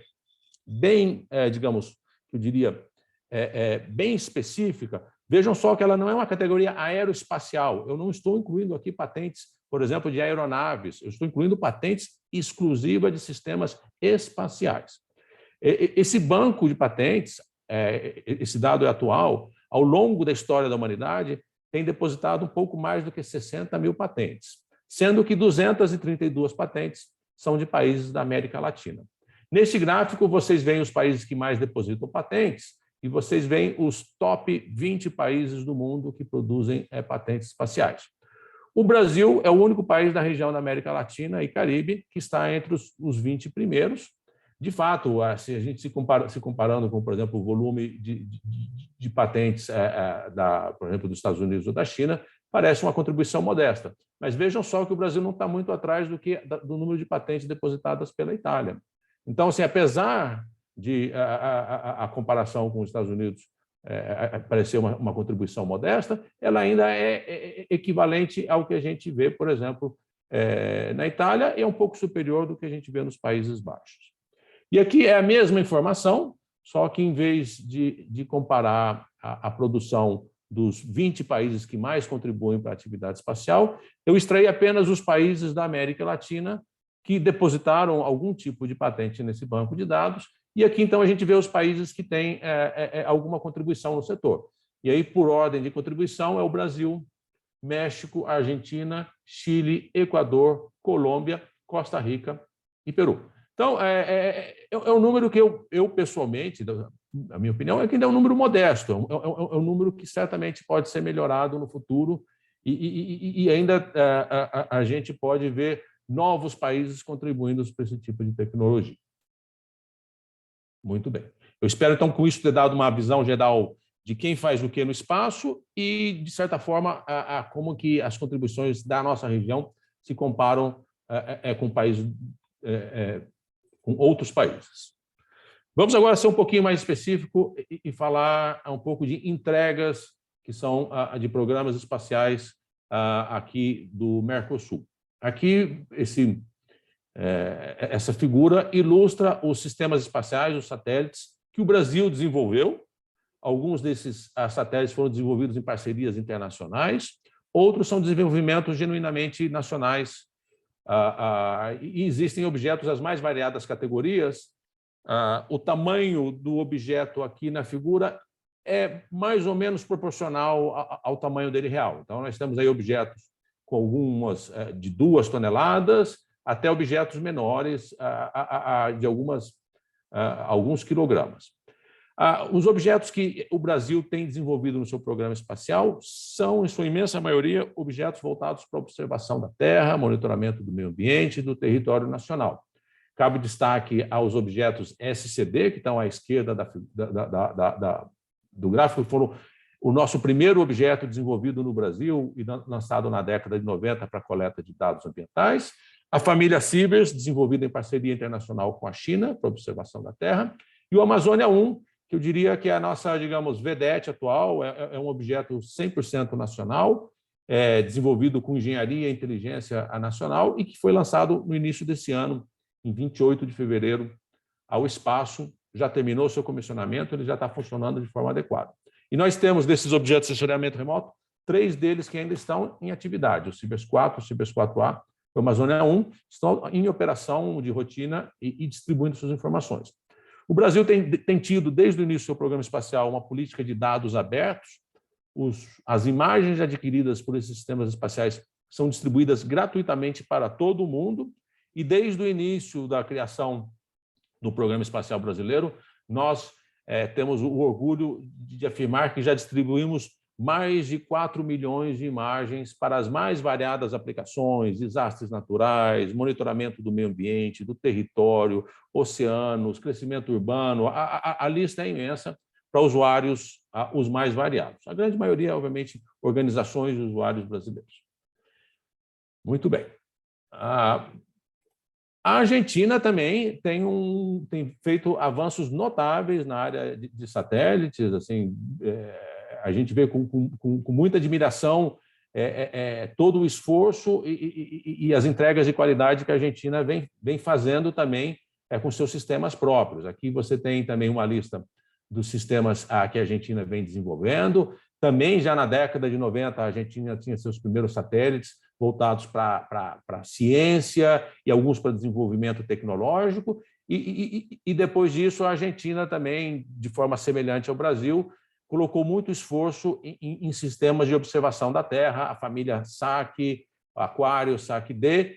bem, digamos, eu diria, bem específica. Vejam só que ela não é uma categoria aeroespacial. Eu não estou incluindo aqui patentes, por exemplo, de aeronaves. Eu estou incluindo patentes exclusivas de sistemas espaciais. Esse banco de patentes, esse dado é atual, ao longo da história da humanidade, tem depositado um pouco mais do que 60 mil patentes, sendo que 232 patentes são de países da América Latina. Neste gráfico, vocês veem os países que mais depositam patentes e vocês veem os top 20 países do mundo que produzem patentes espaciais. O Brasil é o único país da região da América Latina e Caribe que está entre os 20 primeiros. De fato, se a gente se comparando com, por exemplo, o volume de patentes, por exemplo, dos Estados Unidos ou da China, parece uma contribuição modesta. Mas vejam só que o Brasil não está muito atrás do número de patentes depositadas pela Itália. Então, assim, apesar de a comparação com os Estados Unidos parecer uma contribuição modesta, ela ainda é equivalente ao que a gente vê, por exemplo, na Itália e é um pouco superior do que a gente vê nos Países Baixos. E aqui é a mesma informação, só que em vez de comparar a produção dos 20 países que mais contribuem para a atividade espacial, eu extraí apenas os países da América Latina que depositaram algum tipo de patente nesse banco de dados, e aqui, então, a gente vê os países que têm alguma contribuição no setor. E aí, por ordem de contribuição, é o Brasil, México, Argentina, Chile, Equador, Colômbia, Costa Rica e Peru. Então, é um número que eu pessoalmente, a minha opinião, é que ainda é um número modesto, é um número que certamente pode ser melhorado no futuro e ainda a gente pode ver novos países contribuindo para esse tipo de tecnologia. Muito bem. Eu espero, então, com isso ter dado uma visão geral de quem faz o que no espaço e, de certa forma, como que as contribuições da nossa região se comparam com países, com outros países. Vamos agora ser um pouquinho mais específico e falar um pouco de entregas que são de programas espaciais aqui do Mercosul. Aqui, essa figura ilustra os sistemas espaciais, os satélites, que o Brasil desenvolveu. Alguns desses satélites foram desenvolvidos em parcerias internacionais, outros são desenvolvimentos genuinamente nacionais. E existem objetos das mais variadas categorias. O tamanho do objeto aqui na figura é mais ou menos proporcional ao tamanho dele real. Então, nós temos aí objetos com algumas de 2 toneladas, até objetos menores de alguns quilogramas. Os objetos que o Brasil tem desenvolvido no seu programa espacial são, em sua imensa maioria, objetos voltados para a observação da Terra, monitoramento do meio ambiente e do território nacional. Cabe destaque aos objetos SCD, que estão à esquerda do gráfico, que foram o nosso primeiro objeto desenvolvido no Brasil e lançado na década de 90 para coleta de dados ambientais. A família Sibers, desenvolvida em parceria internacional com a China para observação da Terra. E o Amazônia 1, que eu diria que é a nossa, digamos, vedete atual, é um objeto 100% nacional, desenvolvido com engenharia e inteligência nacional e que foi lançado no início desse ano, em 28 de fevereiro, ao espaço. Já terminou seu comissionamento, ele já está funcionando de forma adequada. E nós temos, desses objetos de sensoriamento remoto, 3 deles que ainda estão em atividade. O Cibers 4, o Cibers 4A e o Amazônia 1 estão em operação de rotina e distribuindo suas informações. O Brasil tem tido, desde o início do seu programa espacial, uma política de dados abertos. As imagens adquiridas por esses sistemas espaciais são distribuídas gratuitamente para todo o mundo. E desde o início da criação do Programa Espacial Brasileiro, nós temos o orgulho de afirmar que já distribuímos mais de 4 milhões de imagens para as mais variadas aplicações, desastres naturais, monitoramento do meio ambiente, do território, oceanos, crescimento urbano. A lista é imensa para usuários, os mais variados. A grande maioria, obviamente, organizações de usuários brasileiros. Muito bem. A Argentina também tem feito avanços notáveis na área de satélites. Assim, a gente vê com muita admiração todo o esforço e as entregas de qualidade que a Argentina vem fazendo também com seus sistemas próprios. Aqui você tem também uma lista dos sistemas que a Argentina vem desenvolvendo. Também, já na década de 90, a Argentina tinha seus primeiros satélites voltados para a ciência e alguns para desenvolvimento tecnológico. E depois disso, a Argentina também, de forma semelhante ao Brasil, colocou muito esforço em sistemas de observação da Terra, a família SAC, Aquário, SAC-D.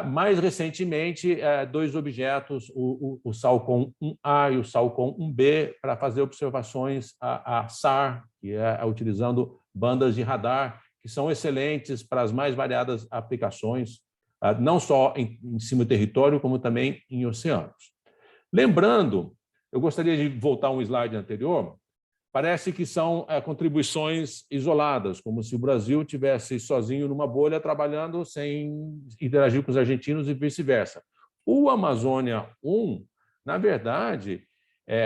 Mais recentemente, 2 objetos, o Salcom 1A e o Salcom 1B, para fazer observações a SAR, que é utilizando bandas de radar, que são excelentes para as mais variadas aplicações, não só em cima do território, como também em oceanos. Lembrando, eu gostaria de voltar a um slide anterior, parece que são contribuições isoladas, como se o Brasil estivesse sozinho numa bolha trabalhando sem interagir com os argentinos e vice-versa. O Amazônia 1, na verdade,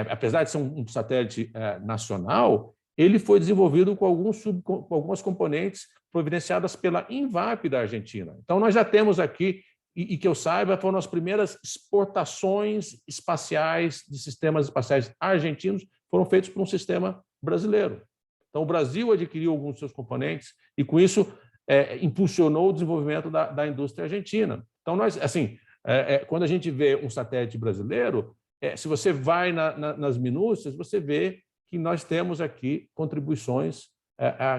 apesar de ser um satélite nacional, ele foi desenvolvido com algumas componentes providenciadas pela INVAP da Argentina. Então, nós já temos aqui, e que eu saiba, foram as primeiras exportações espaciais de sistemas espaciais argentinos, foram feitos por um sistema brasileiro. Então, o Brasil adquiriu alguns dos seus componentes e, com isso, impulsionou o desenvolvimento da indústria argentina. Então, nós, assim, quando a gente vê um satélite brasileiro, se você vai nas minúcias, você vê que nós temos aqui contribuições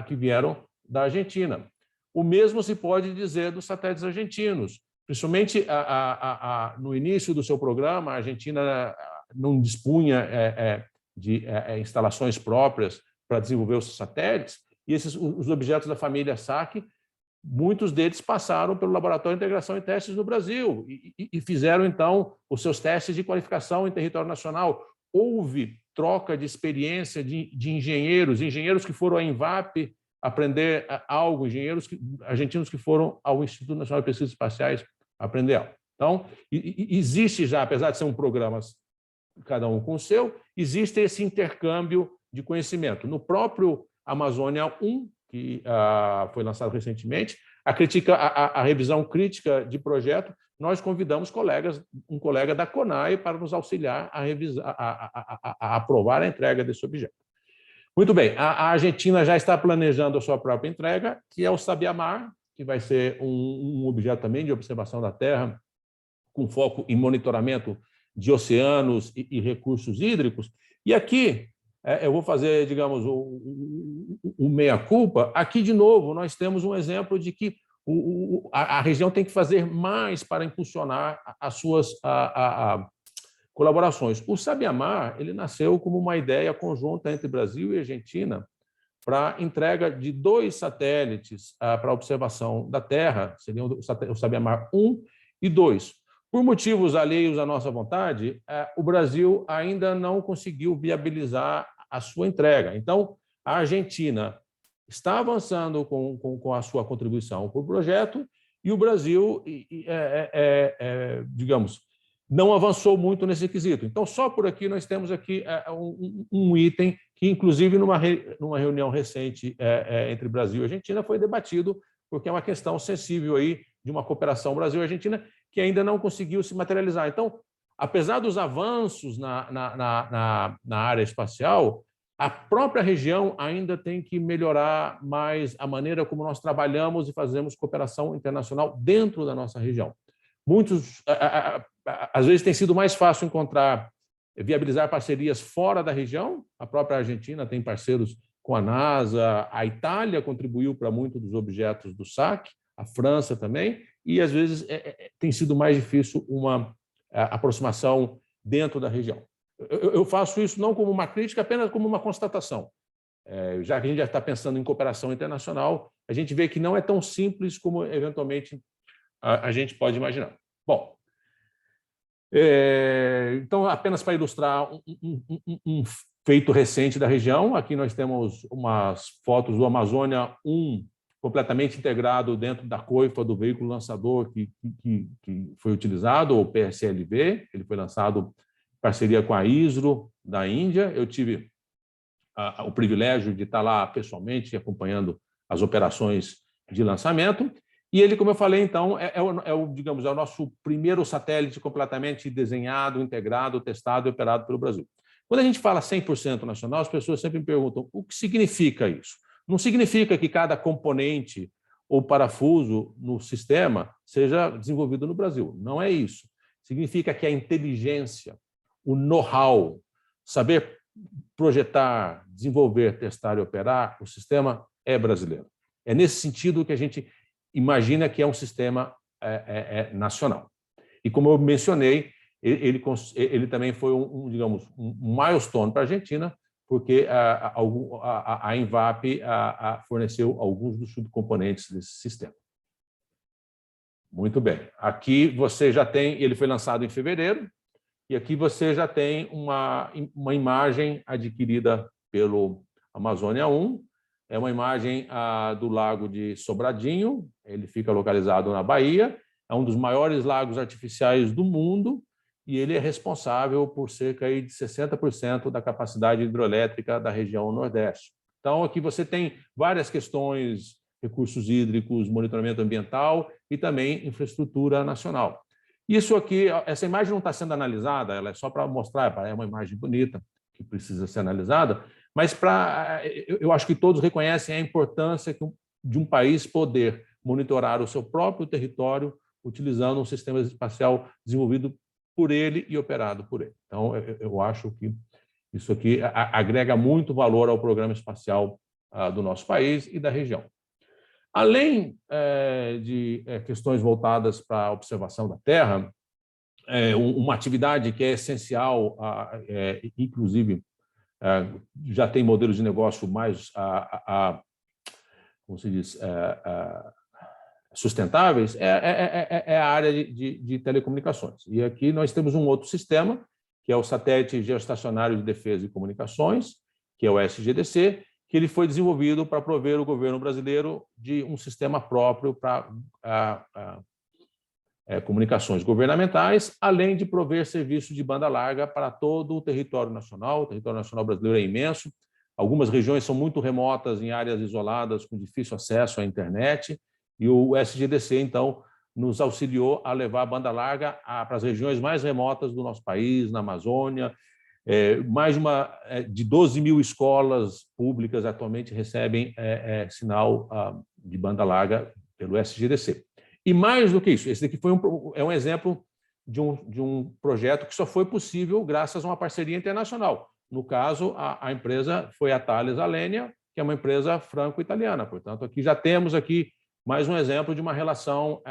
que vieram da Argentina. O mesmo se pode dizer dos satélites argentinos. Principalmente no início do seu programa, a Argentina não dispunha de instalações próprias para desenvolver os satélites, e os objetos da família SAC, muitos deles passaram pelo Laboratório de Integração e Testes no Brasil e fizeram, então, os seus testes de qualificação em território nacional. Houve troca de experiência de engenheiros que foram à INVAP aprender algo, engenheiros argentinos que foram ao Instituto Nacional de Pesquisas Espaciais aprender algo. Então, existe já, apesar de ser um programa, cada um com o seu, existe esse intercâmbio de conhecimento. No próprio Amazônia 1, que foi lançado recentemente, a revisão crítica de projeto, nós convidamos um colega da CONAI para nos auxiliar a aprovar a entrega desse objeto. Muito bem, a Argentina já está planejando a sua própria entrega, que é o Sabiamar, que vai ser um objeto também de observação da Terra, com foco em monitoramento de oceanos e recursos hídricos. E aqui, eu vou fazer, digamos, o meia-culpa. Aqui, de novo, nós temos um exemplo de que a região tem que fazer mais para impulsionar as suas colaborações. O Sabiamar, ele nasceu como uma ideia conjunta entre Brasil e Argentina para entrega de 2 satélites para observação da Terra, seriam o Sabiamar 1 e 2. Por motivos alheios à nossa vontade, o Brasil ainda não conseguiu viabilizar a sua entrega. Então, a Argentina está avançando com a sua contribuição para o projeto e o Brasil, digamos, não avançou muito nesse quesito. Então, só por aqui nós temos aqui um item que, inclusive, numa reunião recente entre Brasil e Argentina, foi debatido, porque é uma questão sensível aí de uma cooperação Brasil-Argentina que ainda não conseguiu se materializar. Então, apesar dos avanços na área espacial, a própria região ainda tem que melhorar mais a maneira como nós trabalhamos e fazemos cooperação internacional dentro da nossa região. Às vezes tem sido mais fácil viabilizar parcerias fora da região. A própria Argentina tem parceiros com a NASA, a Itália contribuiu para muitos dos objetos do SAC, a França também, e às vezes tem sido mais difícil uma aproximação dentro da região. Eu faço isso não como uma crítica, apenas como uma constatação. Já que a gente já está pensando em cooperação internacional, a gente vê que não é tão simples como, eventualmente, a gente pode imaginar. Bom, então, apenas para ilustrar um feito recente da região, aqui nós temos umas fotos do Amazônia 1, completamente integrado dentro da coifa do veículo lançador que foi utilizado, o PSLV. Ele foi lançado em parceria com a ISRO, da Índia. Eu tive o privilégio de estar lá pessoalmente acompanhando as operações de lançamento. E ele, como eu falei, então, digamos, é o nosso primeiro satélite completamente desenhado, integrado, testado e operado pelo Brasil. Quando a gente fala 100% nacional, as pessoas sempre me perguntam o que significa isso. Não significa que cada componente ou parafuso no sistema seja desenvolvido no Brasil. Não é isso. Significa que a inteligência, o know-how, saber projetar, desenvolver, testar e operar o sistema é brasileiro. É nesse sentido que a gente imagina que é um sistema nacional. E como eu mencionei, ele também foi digamos, um milestone para a Argentina, porque a INVAP forneceu alguns dos subcomponentes desse sistema. Muito bem. Aqui você já tem, ele foi lançado em fevereiro, e aqui você já tem uma imagem adquirida pelo Amazônia 1. É uma imagem do Lago de Sobradinho, ele fica localizado na Bahia, é um dos maiores lagos artificiais do mundo, e ele é responsável por cerca de 60% da capacidade hidroelétrica da região Nordeste. Então, aqui você tem várias questões, recursos hídricos, monitoramento ambiental e também infraestrutura nacional. Isso aqui, essa imagem não está sendo analisada, ela é só para mostrar, é uma imagem bonita que precisa ser analisada, mas eu acho que todos reconhecem a importância de um país poder monitorar o seu próprio território utilizando um sistema espacial desenvolvido por ele e operado por ele. Então, eu acho que isso aqui agrega muito valor ao programa espacial do nosso país e da região. Além de questões voltadas para a observação da Terra, uma atividade que é essencial, inclusive já tem modelos de negócio mais, como se diz, sustentáveis, é a área de telecomunicações. E aqui nós temos um outro sistema, que é o Satélite Geoestacionário de Defesa e Comunicações, que é o SGDC, que ele foi desenvolvido para prover o governo brasileiro de um sistema próprio para comunicações governamentais, além de prover serviços de banda larga para todo o território nacional. O território nacional brasileiro é imenso. Algumas regiões são muito remotas, em áreas isoladas, com difícil acesso à internet, e o SGDC, então, nos auxiliou a levar a banda larga para as regiões mais remotas do nosso país, na Amazônia. Mais de 12 mil escolas públicas atualmente recebem sinal de banda larga pelo SGDC. E mais do que isso, esse daqui é um exemplo de um projeto que só foi possível graças a uma parceria internacional. No caso, a empresa foi a Thales Alenia, que é uma empresa franco-italiana. Portanto, aqui já temos mais um exemplo de uma relação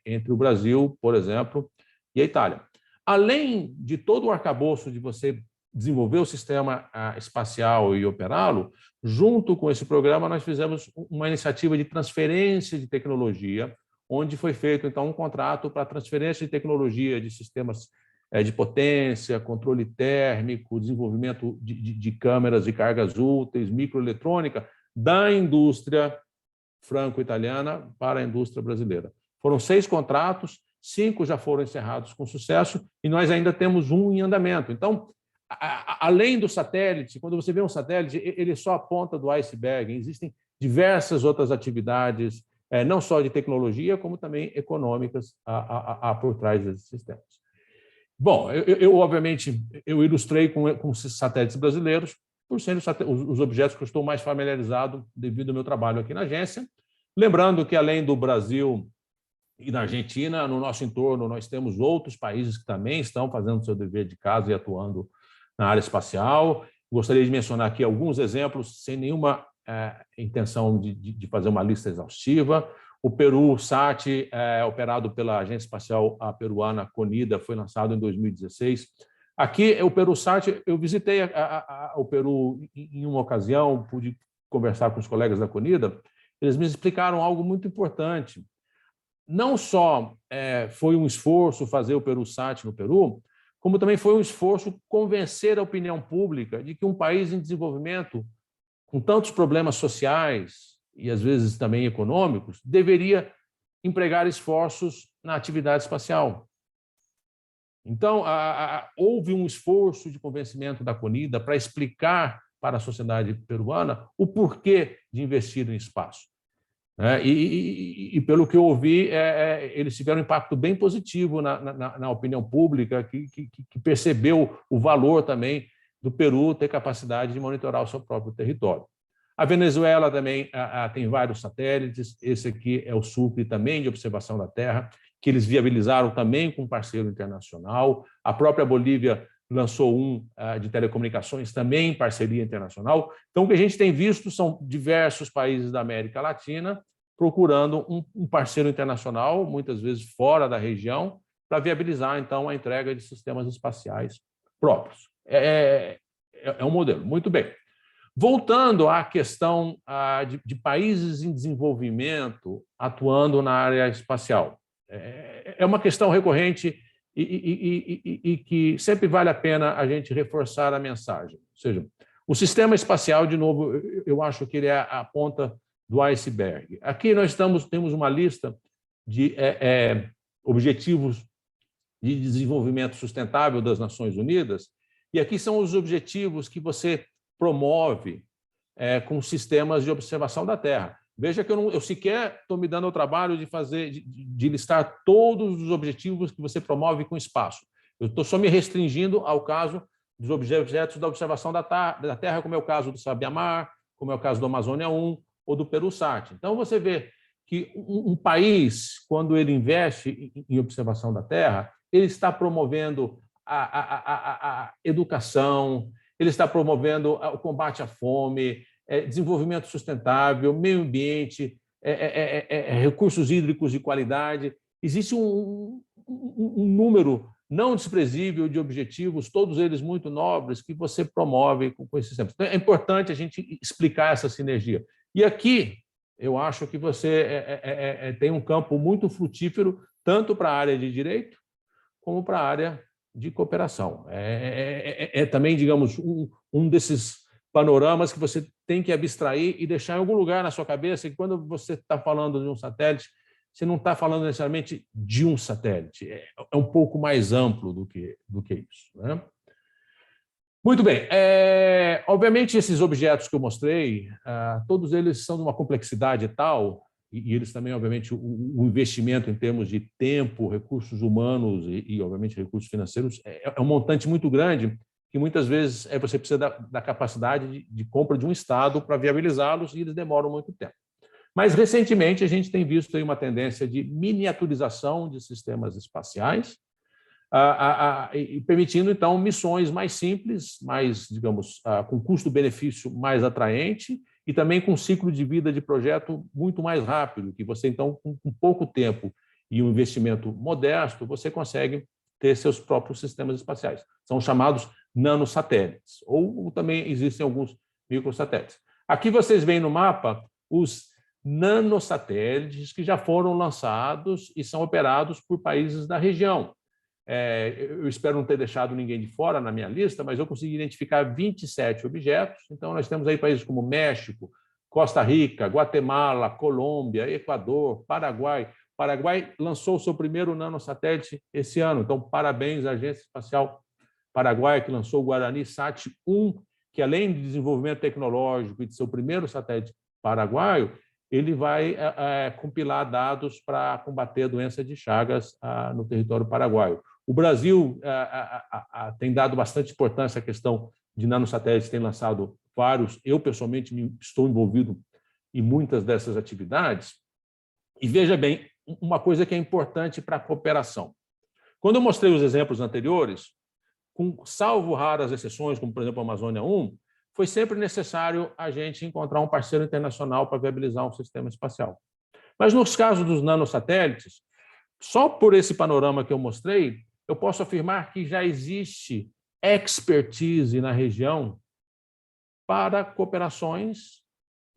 entre o Brasil, por exemplo, e a Itália. Além de todo o arcabouço de você desenvolver o sistema espacial e operá-lo, junto com esse programa, nós fizemos uma iniciativa de transferência de tecnologia, onde foi feito, então, um contrato para transferência de tecnologia de sistemas de potência, controle térmico, desenvolvimento de câmeras e cargas úteis, microeletrônica, da indústria franco-italiana para a indústria brasileira. Foram 6 contratos, 5 já foram encerrados com sucesso e nós ainda temos um em andamento. Então, além do satélite, quando você vê um satélite, ele é só a ponta do iceberg. Existem diversas outras atividades, não só de tecnologia, como também econômicas por trás desses sistemas. Bom, obviamente, eu ilustrei com esses satélites brasileiros, por serem os objetos que eu estou mais familiarizado devido ao meu trabalho aqui na agência. Lembrando que, além do Brasil e da Argentina, no nosso entorno, nós temos outros países que também estão fazendo o seu dever de casa e atuando na área espacial. Gostaria de mencionar aqui alguns exemplos, sem nenhuma intenção de fazer uma lista exaustiva. O PeruSat, operado pela Agência Espacial Peruana, CONIDA, foi lançado em 2016. Aqui, o PeruSat, eu visitei o Peru em uma ocasião, pude conversar com os colegas da CONIDA, eles me explicaram algo muito importante. Não só foi um esforço fazer o PeruSat no Peru, como também foi um esforço convencer a opinião pública de que um país em desenvolvimento, com tantos problemas sociais e, às vezes, também econômicos, deveria empregar esforços na atividade espacial. Então, houve um esforço de convencimento da CONIDA para explicar para a sociedade peruana o porquê de investir em espaço. E pelo que eu ouvi, eles tiveram um impacto bem positivo na opinião pública, que percebeu o valor também do Peru ter capacidade de monitorar o seu próprio território. A Venezuela também tem vários satélites, esse aqui é o SUCRE também de observação da Terra, que eles viabilizaram também com um parceiro internacional. A própria Bolívia lançou um de telecomunicações também em parceria internacional. Então, o que a gente tem visto são diversos países da América Latina procurando um parceiro internacional, muitas vezes fora da região, para viabilizar, então, a entrega de sistemas espaciais próprios. É um modelo. Muito bem. Voltando à questão de países em desenvolvimento atuando na área espacial. É uma questão recorrente e que sempre vale a pena a gente reforçar a mensagem. Ou seja, o sistema espacial, de novo, eu acho que ele é a ponta do iceberg. Aqui nós temos uma lista de objetivos de desenvolvimento sustentável das Nações Unidas, e aqui são os objetivos que você promove com sistemas de observação da Terra. Veja que eu sequer estou me dando o trabalho de listar todos os objetivos que você promove com espaço. Eu estou só me restringindo ao caso dos objetos da observação da Terra, como é o caso do Sabiá-Mar, como é o caso do Amazônia 1 ou do Peru-Sat. Então, você vê que um país, quando ele investe em observação da Terra, ele está promovendo a educação, ele está promovendo o combate à fome, desenvolvimento sustentável, meio ambiente, recursos hídricos de qualidade. Existe um número não desprezível de objetivos, todos eles muito nobres, que você promove com esses sistemas. Então, é importante a gente explicar essa sinergia. E aqui, eu acho que você tem um campo muito frutífero, tanto para a área de direito, como para a área de cooperação. Também, digamos, um desses panoramas que você tem que abstrair e deixar em algum lugar na sua cabeça que, quando você está falando de um satélite, você não está falando necessariamente de um satélite, é um pouco mais amplo do que isso, né? Muito bem. Obviamente, esses objetos que eu mostrei, todos eles são de uma complexidade tal, e eles também, obviamente, o investimento em termos de tempo, recursos humanos e obviamente, recursos financeiros, é um montante muito grande, que muitas vezes você precisa da capacidade de compra de um Estado para viabilizá-los, e eles demoram muito tempo. Mas, recentemente, a gente tem visto aí uma tendência de miniaturização de sistemas espaciais, e permitindo, então, missões mais simples, mais, digamos, com custo-benefício mais atraente, e também com ciclo de vida de projeto muito mais rápido, que você, então, com pouco tempo e um investimento modesto, você consegue ter seus próprios sistemas espaciais. São chamados nanosatélites, ou também existem alguns microsatélites. Aqui vocês veem no mapa os nanosatélites que já foram lançados e são operados por países da região. Eu espero não ter deixado ninguém de fora na minha lista, mas eu consegui identificar 27 objetos. Então, nós temos aí países como México, Costa Rica, Guatemala, Colômbia, Equador, Paraguai. Paraguai lançou o seu primeiro nanosatélite esse ano. Então, parabéns à Agência Espacial Paraguaia, que lançou o Guarani Sat-1, que, além de desenvolvimento tecnológico e de seu primeiro satélite paraguaio, ele vai compilar dados para combater a doença de Chagas no território paraguaio. O Brasil tem dado bastante importância à questão de nanosatélites, tem lançado vários. Eu, pessoalmente, estou envolvido em muitas dessas atividades. E veja bem, uma coisa que é importante para a cooperação. Quando eu mostrei os exemplos anteriores, salvo raras exceções, como, por exemplo, a Amazônia 1, foi sempre necessário a gente encontrar um parceiro internacional para viabilizar um sistema espacial. Mas, nos casos dos nanosatélites, só por esse panorama que eu mostrei, eu posso afirmar que já existe expertise na região para cooperações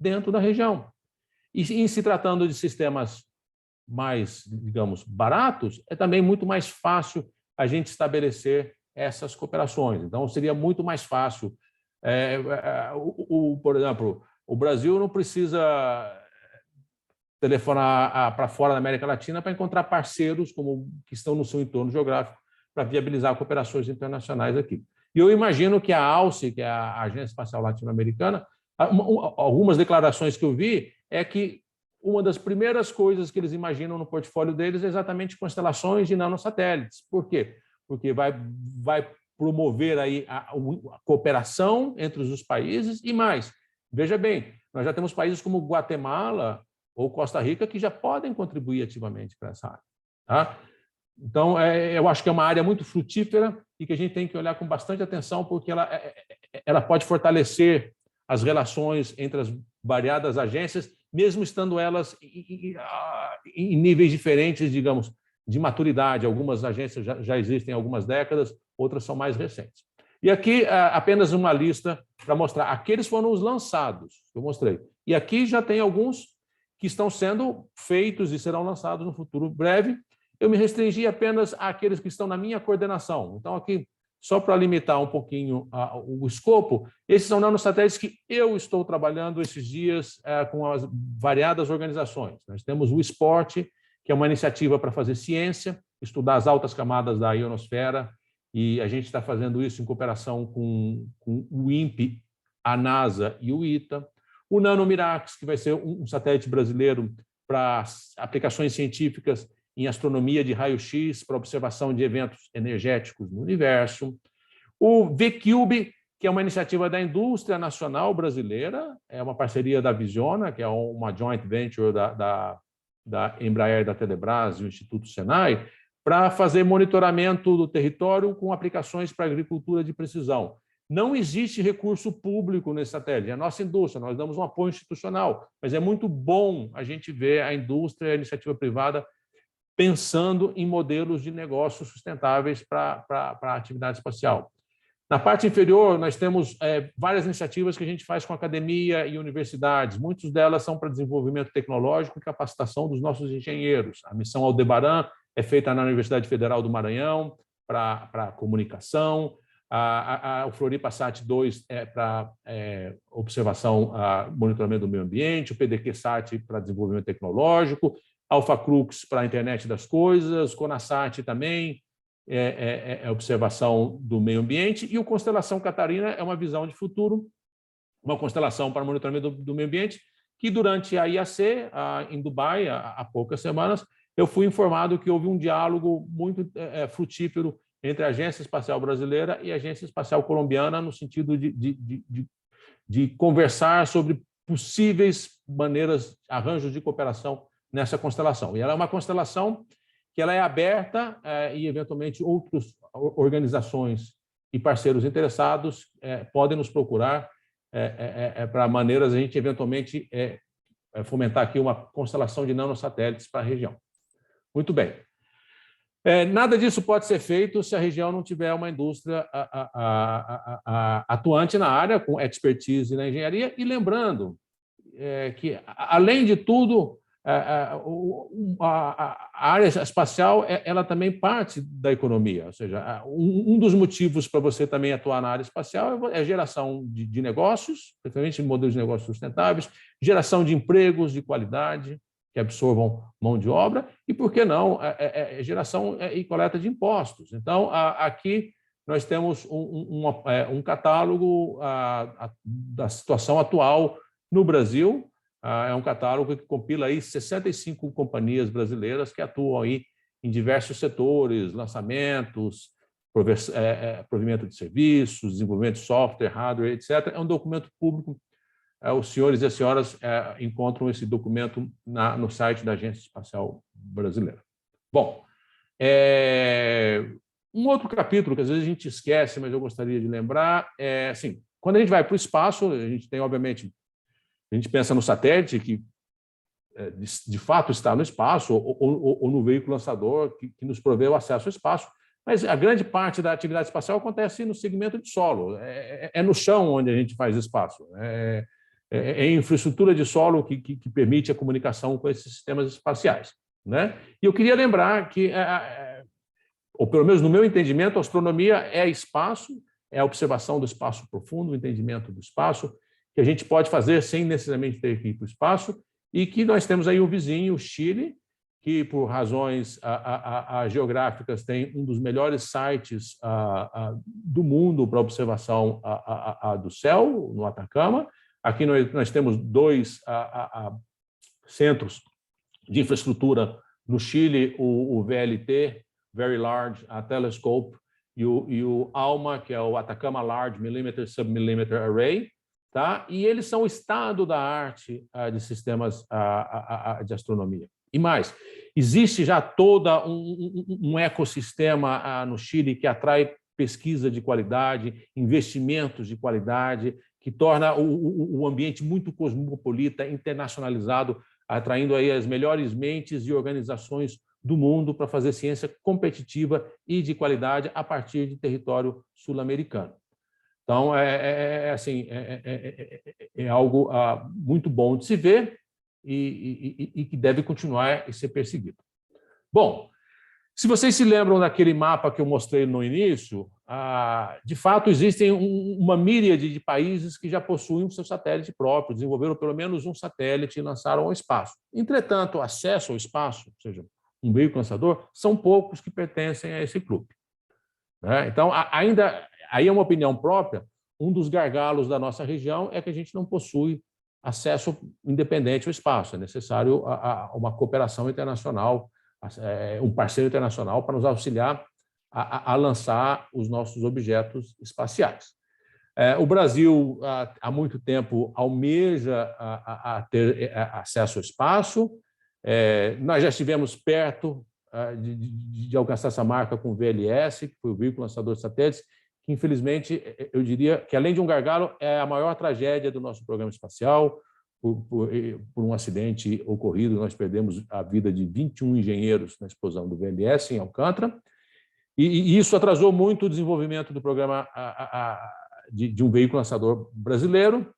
dentro da região. E, em se tratando de sistemas mais, digamos, baratos, é também muito mais fácil a gente estabelecer essas cooperações. Então, seria muito mais fácil. Por exemplo, o Brasil não precisa telefonar para fora da América Latina para encontrar parceiros que estão no seu entorno geográfico para viabilizar cooperações internacionais aqui. E eu imagino que a ALCE, que é a Agência Espacial Latino-Americana, algumas declarações que eu vi é que uma das primeiras coisas que eles imaginam no portfólio deles é exatamente constelações de nanosatélites. Por quê? Porque vai promover aí a cooperação entre os países e mais. Veja bem, nós já temos países como Guatemala ou Costa Rica que já podem contribuir ativamente para essa área. Tá? Então, eu acho que é uma área muito frutífera e que a gente tem que olhar com bastante atenção, porque ela pode fortalecer as relações entre as variadas agências, mesmo estando elas em níveis diferentes, digamos, de maturidade. Algumas agências já existem há algumas décadas, outras são mais recentes. E aqui apenas uma lista para mostrar. Aqueles foram os lançados que eu mostrei. E aqui já tem alguns que estão sendo feitos e serão lançados no futuro breve. Eu me restringi apenas àqueles que estão na minha coordenação. Então, aqui, só para limitar um pouquinho o escopo, esses são nanosatélites que eu estou trabalhando esses dias com as variadas organizações. Nós temos o SPORT, que é uma iniciativa para fazer ciência, estudar as altas camadas da ionosfera, e a gente está fazendo isso em cooperação com o INPE a NASA e o ITA. O NanoMirax, que vai ser um satélite brasileiro para aplicações científicas em astronomia de raio-x para observação de eventos energéticos no universo. O VCube, que é uma iniciativa da indústria nacional brasileira, é uma parceria da Visiona, que é uma joint venture da Embraer, da Telebrás e o Instituto Senai, para fazer monitoramento do território com aplicações para agricultura de precisão. Não existe recurso público nesse satélite, é a nossa indústria, nós damos um apoio institucional, mas é muito bom a gente ver a indústria e a iniciativa privada pensando em modelos de negócios sustentáveis para a atividade espacial. Na parte inferior, nós temos várias iniciativas que a gente faz com academia e universidades. Muitas delas são para desenvolvimento tecnológico e capacitação dos nossos engenheiros. A missão Aldebaran é feita na Universidade Federal do Maranhão para comunicação. O Floripa Sat 2 é para observação, monitoramento do meio ambiente. O PDQ-Sat para desenvolvimento tecnológico. Alpha Crux para a internet das coisas. Conasat também é observação do meio ambiente, e o Constelação Catarina é uma visão de futuro, uma constelação para monitoramento do meio ambiente, que durante a IAC, em Dubai, há poucas semanas, eu fui informado que houve um diálogo muito frutífero entre a Agência Espacial Brasileira e a Agência Espacial Colombiana, no sentido de conversar sobre possíveis maneiras, arranjos de cooperação nessa constelação. E ela é uma constelação que ela é aberta e, eventualmente, outras organizações e parceiros interessados podem nos procurar para maneiras a gente, eventualmente, fomentar aqui uma constelação de nanosatélites para a região. Muito bem. Nada disso pode ser feito se a região não tiver uma indústria atuante na área, com expertise na engenharia, e lembrando que, além de tudo, a área espacial ela também parte da economia, ou seja, um dos motivos para você também atuar na área espacial é a geração de negócios, principalmente modelos de negócios sustentáveis, geração de empregos de qualidade que absorvam mão de obra e, por que não, geração e coleta de impostos. Então, aqui nós temos um catálogo da situação atual no Brasil. É um catálogo que compila aí 65 companhias brasileiras que atuam aí em diversos setores, lançamentos, provimento de serviços, desenvolvimento de software, hardware, etc. É um documento público. Os senhores e as senhoras encontram esse documento no site da Agência Espacial Brasileira. Bom, um outro capítulo que às vezes a gente esquece, mas eu gostaria de lembrar, assim, quando a gente vai para o espaço, a gente tem, obviamente, a gente pensa no satélite, que de fato está no espaço, ou no veículo lançador, que nos provê o acesso ao espaço, mas a grande parte da atividade espacial acontece no segmento de solo, é no chão onde a gente faz espaço, é infraestrutura de solo que permite a comunicação com esses sistemas espaciais, né? E eu queria lembrar que, ou pelo menos no meu entendimento, a astronomia é espaço, é a observação do espaço profundo, o entendimento do espaço, que a gente pode fazer sem necessariamente ter que ir para o espaço, e que nós temos aí o vizinho, o Chile, que por razões geográficas tem um dos melhores sites do mundo para observação do céu, no Atacama. Aqui nós temos 2 centros de infraestrutura no Chile, o VLT, Very Large Telescope, e o ALMA, que é o Atacama Large Millimeter Submillimeter Array, tá? E eles são o estado da arte de sistemas de astronomia. E mais, existe já todo um ecossistema no Chile que atrai pesquisa de qualidade, investimentos de qualidade, que torna o ambiente muito cosmopolita, internacionalizado, atraindo aí as melhores mentes e organizações do mundo para fazer ciência competitiva e de qualidade a partir de território sul-americano. Então, é algo muito bom de se ver e que deve continuar e ser perseguido. Bom, se vocês se lembram daquele mapa que eu mostrei no início, de fato existem uma míriade de países que já possuem o seu satélite próprio, desenvolveram pelo menos um satélite e lançaram ao espaço. Entretanto, acesso ao espaço, ou seja, um veículo lançador, são poucos que pertencem a esse clube, né? Então, ainda, aí é uma opinião própria, um dos gargalos da nossa região é que a gente não possui acesso independente ao espaço. É necessário uma cooperação internacional, um parceiro internacional para nos auxiliar a lançar os nossos objetos espaciais. O Brasil, há muito tempo, almeja ter acesso ao espaço. Nós já estivemos perto de alcançar essa marca com o VLS, que foi o Veículo Lançador de Satélites, que, infelizmente, eu diria que, além de um gargalo, é a maior tragédia do nosso programa espacial. Por um acidente ocorrido, nós perdemos a vida de 21 engenheiros na explosão do VLS em Alcântara, e isso atrasou muito o desenvolvimento do programa de um veículo lançador brasileiro,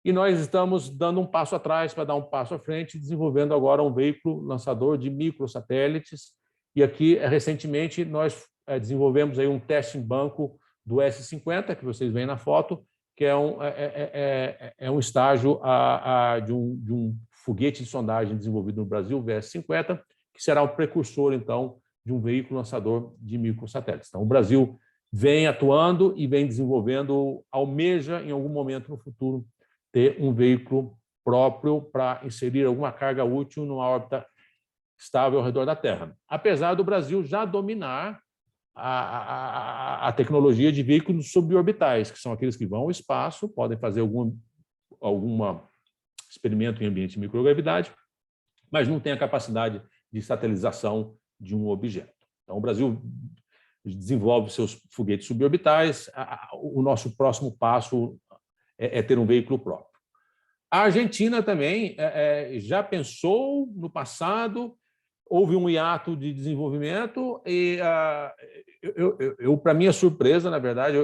e nós estamos dando um passo atrás para dar um passo à frente, desenvolvendo agora um veículo lançador de microsatélites. E aqui, recentemente, nós desenvolvemos aí um teste em banco do S-50, que vocês veem na foto, que é um estágio de um foguete de sondagem desenvolvido no Brasil, o VS-50, que será o precursor, então, de um veículo lançador de microsatélites. Então, o Brasil vem atuando e vem desenvolvendo, almeja, em algum momento no futuro, ter um veículo próprio para inserir alguma carga útil numa órbita estável ao redor da Terra. Apesar do Brasil já dominar a tecnologia de veículos suborbitais, que são aqueles que vão ao espaço, podem fazer algum experimento em ambiente de microgravidade, mas não tem a capacidade de satelização de um objeto. Então, o Brasil desenvolve seus foguetes suborbitais. O nosso próximo passo é ter um veículo próprio. A Argentina também já pensou no passado, houve um hiato de desenvolvimento e, para minha surpresa, na verdade,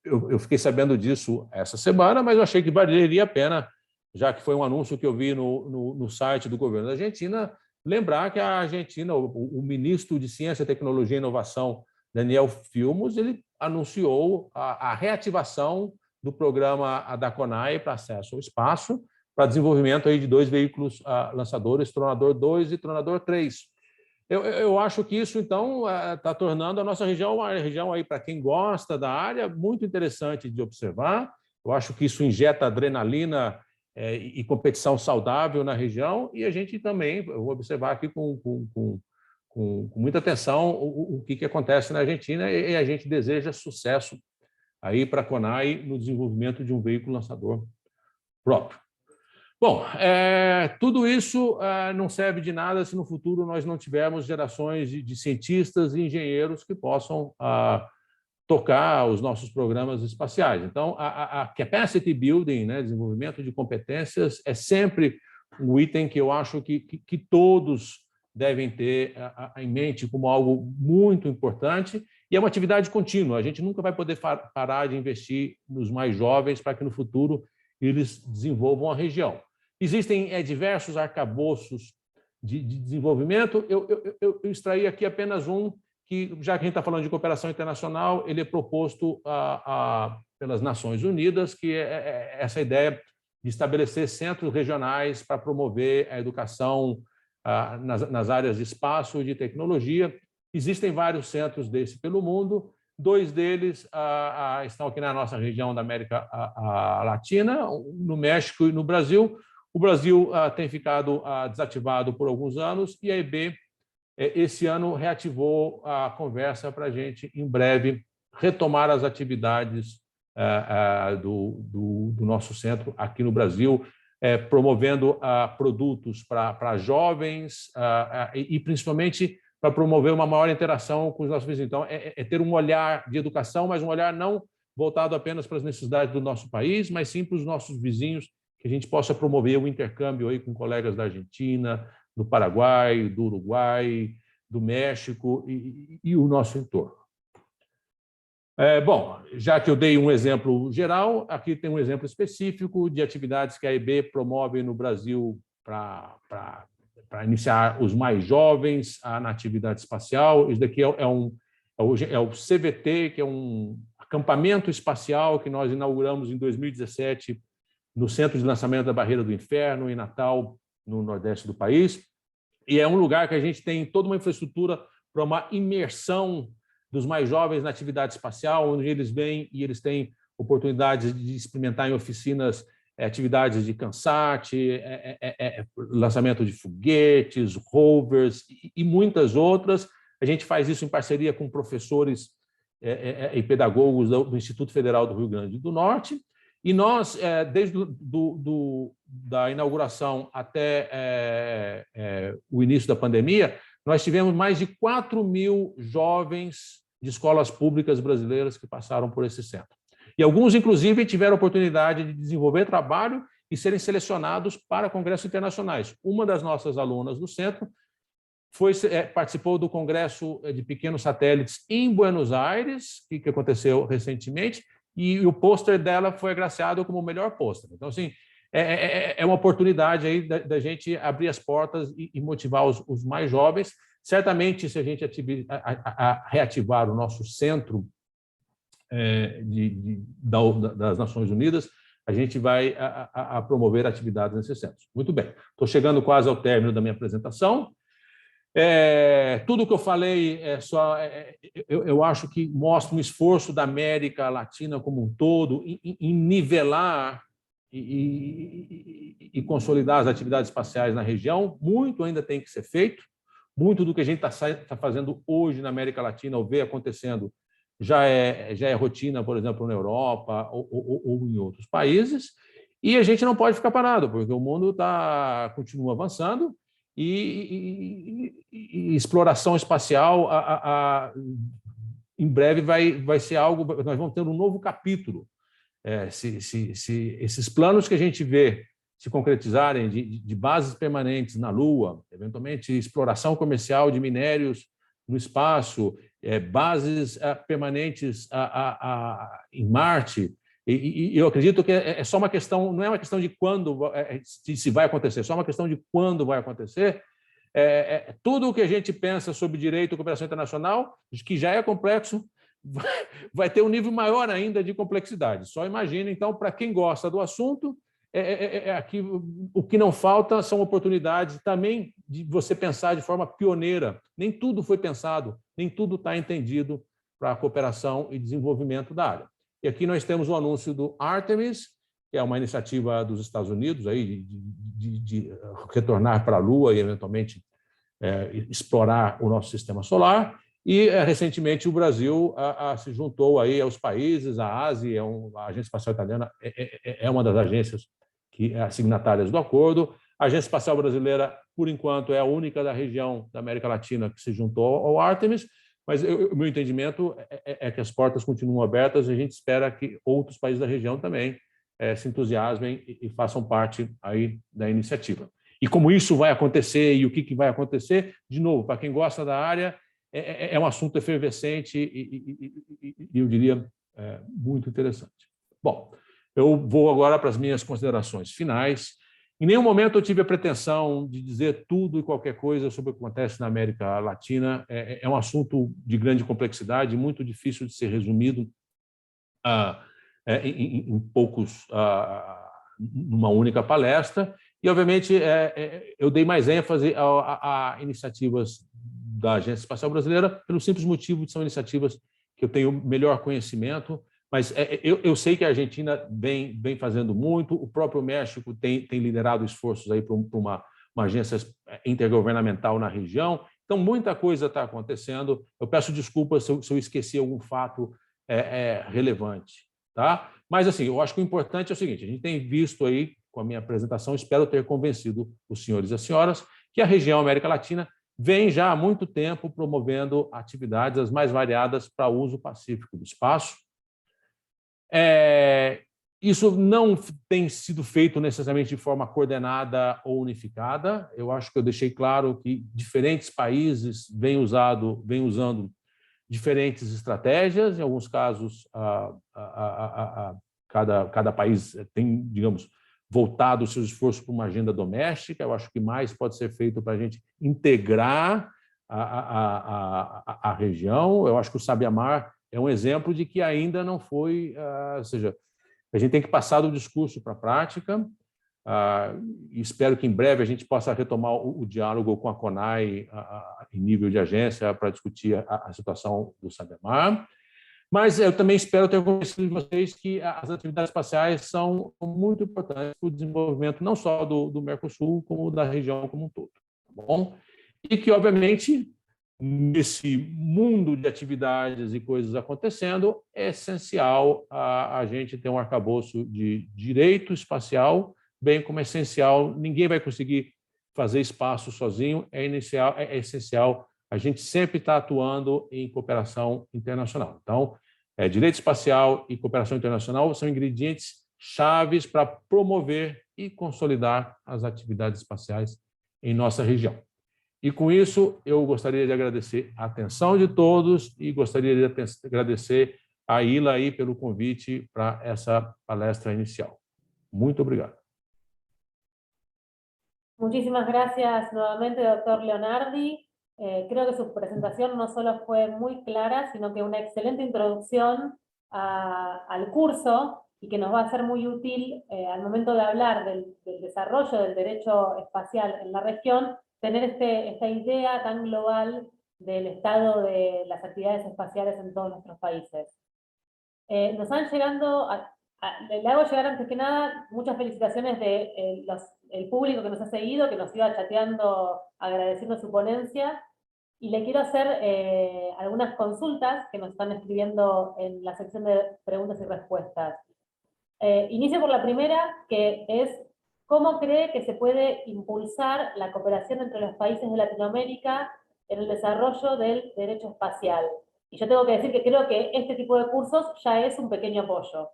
eu fiquei sabendo disso essa semana, mas eu achei que valeria a pena, já que foi um anúncio que eu vi no site do governo da Argentina, lembrar que a Argentina, o ministro de Ciência, Tecnologia e Inovação, Daniel Filmus, ele anunciou a reativação do programa da CONAI para acesso ao espaço, para desenvolvimento aí de 2 veículos lançadores, Tronador 2 e Tronador 3. Eu acho que isso, então, está tornando a nossa região uma região, aí, para quem gosta da área, muito interessante de observar. Eu acho que isso injeta adrenalina e competição saudável na região, e a gente também, eu vou observar aqui com muita atenção o que acontece na Argentina, e a gente deseja sucesso aí para a CONAI no desenvolvimento de um veículo lançador próprio. Bom, tudo isso não serve de nada se no futuro nós não tivermos gerações de cientistas e engenheiros que possam tocar os nossos programas espaciais. Então, a capacity building, né, desenvolvimento de competências, é sempre um item que eu acho que todos devem ter em mente como algo muito importante, e é uma atividade contínua. A gente nunca vai poder parar de investir nos mais jovens para que no futuro eles desenvolvam a região. Existem diversos arcabouços de desenvolvimento. Eu extraí aqui apenas um, que, já que a gente está falando de cooperação internacional, ele é proposto pelas Nações Unidas, que é essa ideia de estabelecer centros regionais para promover a educação nas áreas de espaço e de tecnologia. Existem vários centros desse pelo mundo. 2 deles estão aqui na nossa região da América Latina, no México e no Brasil. O Brasil tem ficado desativado por alguns anos, e a EB, esse ano, reativou a conversa para a gente, em breve, retomar as atividades do nosso centro aqui no Brasil, promovendo produtos para jovens e, principalmente, para promover uma maior interação com os nossos vizinhos. Então, ter um olhar de educação, mas um olhar não voltado apenas para as necessidades do nosso país, mas sim para os nossos vizinhos, que a gente possa promover o intercâmbio aí com colegas da Argentina, do Paraguai, do Uruguai, do México e o nosso entorno. Bom, já que eu dei um exemplo geral, aqui tem um exemplo específico de atividades que a EB promove no Brasil para iniciar os mais jovens na atividade espacial. Isso daqui é o CVT, que é um acampamento espacial que nós inauguramos em 2017 no Centro de Lançamento da Barreira do Inferno, em Natal, no nordeste do país. E é um lugar que a gente tem toda uma infraestrutura para uma imersão dos mais jovens na atividade espacial, onde eles vêm e eles têm oportunidades de experimentar em oficinas atividades de Kansat, lançamento de foguetes, rovers e muitas outras. A gente faz isso em parceria com professores e pedagogos do Instituto Federal do Rio Grande do Norte. E nós, desde da inauguração até o início da pandemia, nós tivemos mais de 4.000 jovens de escolas públicas brasileiras que passaram por esse centro. E alguns, inclusive, tiveram a oportunidade de desenvolver trabalho e serem selecionados para congressos internacionais. Uma das nossas alunas do centro participou do Congresso de Pequenos Satélites em Buenos Aires, que aconteceu recentemente, e o pôster dela foi agraciado como o melhor pôster. Então, assim, é uma oportunidade aí da gente abrir as portas e motivar os mais jovens. Certamente, se a gente reativar o nosso centro das Nações Unidas, a gente vai a promover atividades nesses centros. Muito bem, estou chegando quase ao término da minha apresentação. Tudo que eu falei eu acho que mostra um esforço da América Latina como um todo em nivelar e consolidar as atividades espaciais na região. Muito ainda tem que ser feito. Muito do que a gente está fazendo hoje na América Latina, ou vê acontecendo, já é rotina, por exemplo, na Europa ou em outros países. E a gente não pode ficar parado, porque o mundo continua avançando e exploração espacial em breve vai ser algo. Nós vamos ter um novo capítulo. Se esses planos que a gente vê se concretizarem de bases permanentes na Lua, eventualmente exploração comercial de minérios no espaço, bases permanentes em Marte, e eu acredito que é só uma questão, não é uma questão de quando se vai acontecer, é só uma questão de quando vai acontecer. Tudo o que a gente pensa sobre direito e cooperação internacional, que já é complexo, vai ter um nível maior ainda de complexidade. Só imagina, então, para quem gosta do assunto, aqui, o que não falta são oportunidades também de você pensar de forma pioneira. Nem tudo foi pensado, nem tudo está entendido para a cooperação e desenvolvimento da área. E aqui nós temos o anúncio do Artemis, que é uma iniciativa dos Estados Unidos aí de retornar para a Lua e, eventualmente, explorar o nosso sistema solar. E, recentemente, o Brasil se juntou aí aos países, a ASI, a Agência Espacial Italiana, é uma das agências que é signatárias do acordo. A Agência Espacial Brasileira, por enquanto, é a única da região da América Latina que se juntou ao Artemis, mas o meu entendimento é que as portas continuam abertas e a gente espera que outros países da região também se entusiasmem e façam parte aí da iniciativa. E como isso vai acontecer e o que vai acontecer, de novo, para quem gosta da área, é um assunto efervescente e eu diria, muito interessante. Bom, eu vou agora para as minhas considerações finais. Em nenhum momento eu tive a pretensão de dizer tudo e qualquer coisa sobre o que acontece na América Latina. É um assunto de grande complexidade, muito difícil de ser resumido em poucos, numa única palestra. E, obviamente, eu dei mais ênfase a iniciativas da Agência Espacial Brasileira pelo simples motivo de que são iniciativas que eu tenho melhor conhecimento, mas eu sei que a Argentina vem fazendo muito, o próprio México tem liderado esforços aí para uma agência intergovernamental na região, então muita coisa está acontecendo. Eu peço desculpas se eu esqueci algum fato relevante, tá? Mas, assim, eu acho que o importante é o seguinte, a gente tem visto aí, com a minha apresentação, espero ter convencido os senhores e as senhoras que a região América Latina vem já há muito tempo promovendo atividades as mais variadas para uso pacífico do espaço. Isso não tem sido feito necessariamente de forma coordenada ou unificada. Eu acho que eu deixei claro que diferentes países vêm usando diferentes estratégias. Em alguns casos, cada país tem, digamos, voltado os seus esforços para uma agenda doméstica. Eu acho que mais pode ser feito para a gente integrar a região. Eu acho que o Sabiá-Mar é um exemplo de que ainda não foi, ou seja, a gente tem que passar do discurso para a prática. E espero que em breve a gente possa retomar o diálogo com a CONAI em nível de agência para discutir a situação do Sabiá-Mar. Mas eu também espero ter convencido vocês que as atividades espaciais são muito importantes para o desenvolvimento não só do Mercosul, como da região como um todo. Tá bom? E que, obviamente, nesse mundo de atividades e coisas acontecendo, é essencial a gente ter um arcabouço de direito espacial, bem como é essencial, ninguém vai conseguir fazer espaço sozinho, é essencial a gente sempre estar atuando em cooperação internacional. Então, direito espacial e cooperação internacional são ingredientes chaves para promover e consolidar as atividades espaciais em nossa região. E com isso, eu gostaria de agradecer a atenção de todos e gostaria de agradecer a Ila aí pelo convite para essa palestra inicial. Muito obrigado. Muchísimas gracias nuevamente, doctor Leonardi. Creo que su presentación no solo fue muy clara, sino que una excelente introducción al curso y que nos va a ser muy útil al momento de hablar del desarrollo del derecho espacial en la región, tener esta idea tan global del estado de las actividades espaciales en todos nuestros países. Nos han llegando, le hago llegar antes que nada muchas felicitaciones del público que nos ha seguido, que nos iba chateando agradeciendo su ponencia, y le quiero hacer algunas consultas que nos están escribiendo en la sección de preguntas y respuestas. Inicio por la primera, que es: ¿cómo cree que se puede impulsar la cooperación entre los países de Latinoamérica en el desarrollo del derecho espacial? Y yo tengo que decir que creo que este tipo de cursos ya es un pequeño apoyo.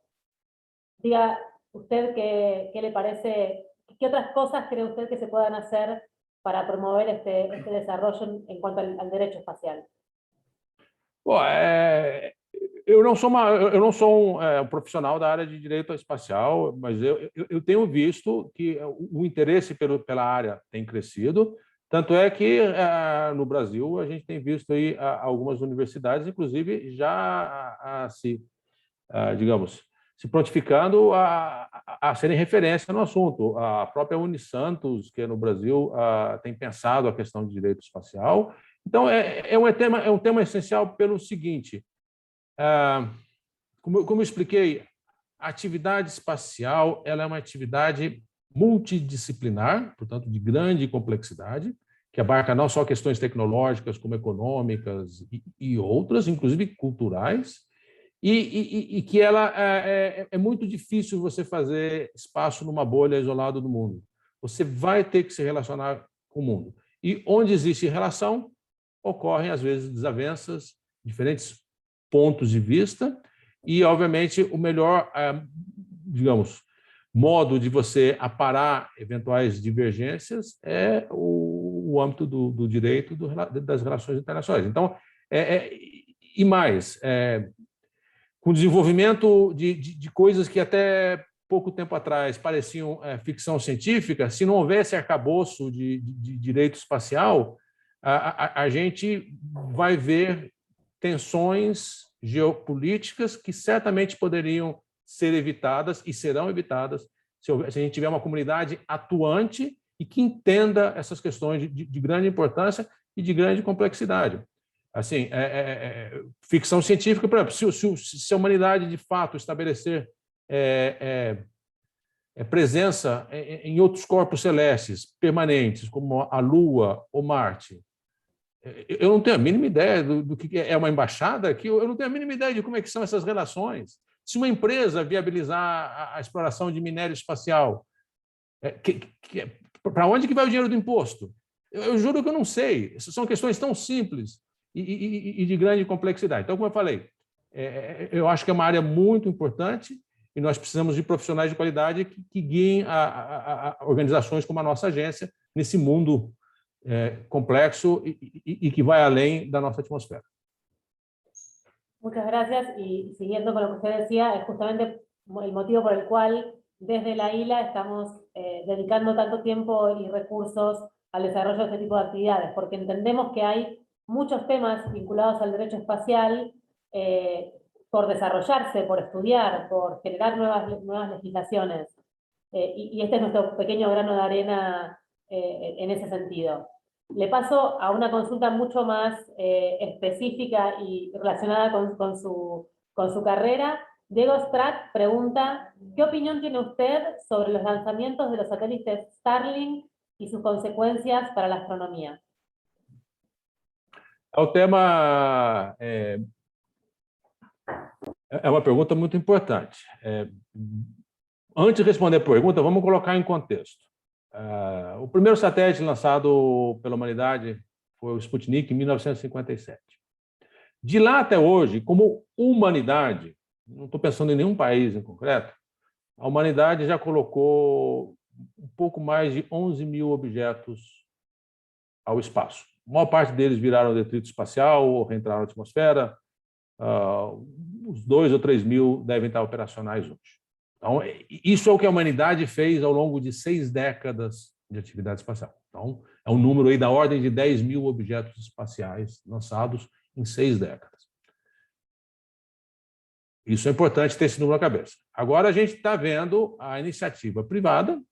Diga usted qué le parece, qué otras cosas cree usted que se puedan hacer para promover este desarrollo en cuanto al derecho espacial. Bom, eu não sou um profissional da área de direito espacial, mas eu tenho visto que o interesse pela área tem crescido, tanto é que no Brasil a gente tem visto aí algumas universidades, inclusive, já se prontificando a serem referência no assunto. A própria Unisantos, que é no Brasil, tem pensado a questão de direito espacial. Então, é um tema essencial pelo seguinte: como eu expliquei, a atividade espacial ela é uma atividade multidisciplinar, portanto, de grande complexidade, que abarca não só questões tecnológicas, como econômicas e outras, inclusive culturais, e que ela é muito difícil você fazer espaço numa bolha isolada do mundo. Você vai ter que se relacionar com o mundo. E onde existe relação, ocorrem, às vezes, desavenças, diferentes pontos de vista, e, obviamente, o melhor, modo de você aparar eventuais divergências é o âmbito do direito das relações internacionais. Então, e mais, com o desenvolvimento de coisas que até pouco tempo atrás pareciam ficção científica, se não houvesse arcabouço de direito espacial, a gente vai ver tensões geopolíticas que certamente poderiam ser evitadas e serão evitadas se a gente tiver uma comunidade atuante e que entenda essas questões de grande importância e de grande complexidade. Assim, ficção científica, por exemplo, se a humanidade de fato estabelecer presença em outros corpos celestes permanentes, como a Lua ou Marte, eu não tenho a mínima ideia do que é uma embaixada aqui, eu não tenho a mínima ideia de como é que são essas relações. Se uma empresa viabilizar a exploração de minério espacial, para onde que vai o dinheiro do imposto? Eu juro que eu não sei. São questões tão simples e de grande complexidade. Então, como eu falei, eu acho que é uma área muito importante e nós precisamos de profissionais de qualidade que guiem a organizações como a nossa agência nesse mundo complexo y que va além da nossa atmósfera. Muchas gracias, y siguiendo con lo que usted decía, es justamente el motivo por el cual desde la ILA estamos dedicando tanto tiempo y recursos al desarrollo de este tipo de actividades, porque entendemos que hay muchos temas vinculados al derecho espacial por desarrollarse, por estudiar, por generar nuevas legislaciones, y este es nuestro pequeño grano de arena en ese sentido. Le paso a una consulta mucho más específica y relacionada con su con su carrera. Diego Strack pregunta, ¿qué opinión tiene usted sobre los lanzamientos de los satélites Starlink y sus consecuencias para la astronomía? O tema é uma pergunta muito importante. Antes de responder a pergunta, vamos colocar em contexto. O primeiro satélite lançado pela humanidade foi o Sputnik, em 1957. De lá até hoje, como humanidade, não estou pensando em nenhum país em concreto, a humanidade já colocou um pouco mais de 11 mil objetos ao espaço. A maior parte deles viraram detrito espacial ou reentraram na atmosfera. Os 2 ou 3 mil devem estar operacionais hoje. Então, isso é o que a humanidade fez ao longo de 6 décadas de atividade espacial. Então, é um número aí da ordem de 10 mil objetos espaciais lançados em 6 décadas. Isso é importante ter esse número na cabeça. Agora a gente está vendo a iniciativa privada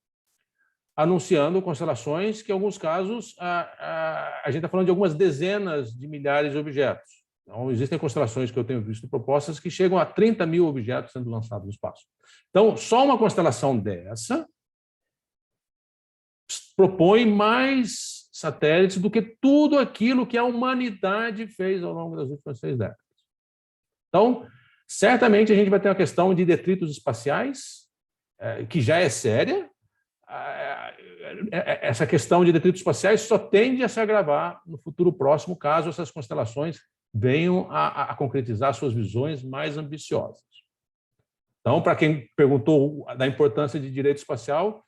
anunciando constelações que, em alguns casos, a gente está falando de algumas dezenas de milhares de objetos. Então, existem constelações que eu tenho visto propostas que chegam a 30 mil objetos sendo lançados no espaço. Então, só uma constelação dessa propõe mais satélites do que tudo aquilo que a humanidade fez ao longo das últimas 6 décadas. Então, certamente a gente vai ter uma questão de detritos espaciais, que já é séria. Essa questão de detritos espaciais só tende a se agravar no futuro próximo, caso essas constelações venham a concretizar suas visões mais ambiciosas. Então, para quem perguntou da importância de direito espacial,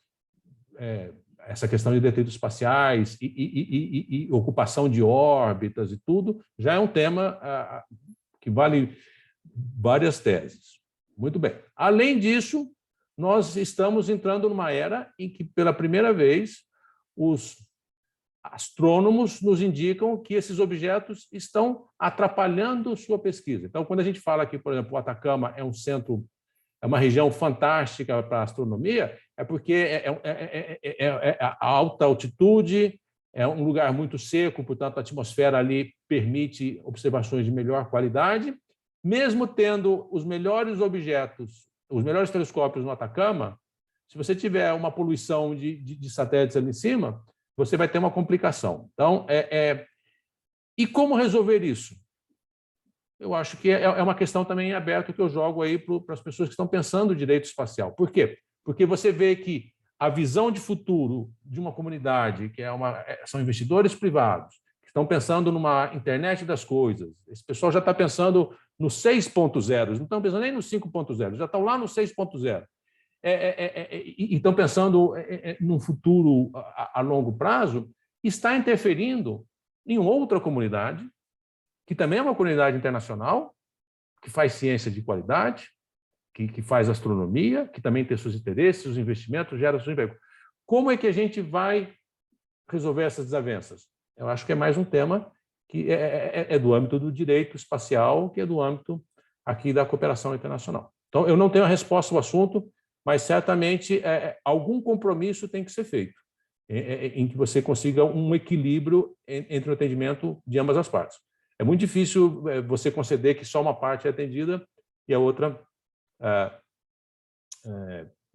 essa questão de detritos espaciais e ocupação de órbitas e tudo, já é um tema que vale várias teses. Muito bem. Além disso, nós estamos entrando numa era em que, pela primeira vez, os astrônomos nos indicam que esses objetos estão atrapalhando sua pesquisa. Então, quando a gente fala que, por exemplo, o Atacama é um centro, é uma região fantástica para a astronomia, é porque a alta altitude, é um lugar muito seco, portanto, a atmosfera ali permite observações de melhor qualidade. Mesmo tendo os melhores objetos, os melhores telescópios no Atacama, se você tiver uma poluição de satélites ali em cima, você vai ter uma complicação. Então, e como resolver isso? Eu acho que é uma questão também aberta que eu jogo aí para as pessoas que estão pensando direito espacial. Por quê? Porque você vê que a visão de futuro de uma comunidade, que são investidores privados, que estão pensando numa internet das coisas, esse pessoal já está pensando no 6.0, não estão pensando nem no 5.0, já estão lá no 6.0. E estão pensando num futuro a longo prazo, está interferindo em outra comunidade, que também é uma comunidade internacional, que faz ciência de qualidade, que faz astronomia, que também tem seus interesses, seus investimentos, gera seus empregos. Como é que a gente vai resolver essas desavenças? Eu acho que é mais um tema que é do âmbito do direito espacial, que é do âmbito aqui da cooperação internacional. Então, eu não tenho a resposta ao assunto, mas certamente algum compromisso tem que ser feito, em que você consiga um equilíbrio entre o atendimento de ambas as partes. É muito difícil você conceder que só uma parte é atendida e a outra,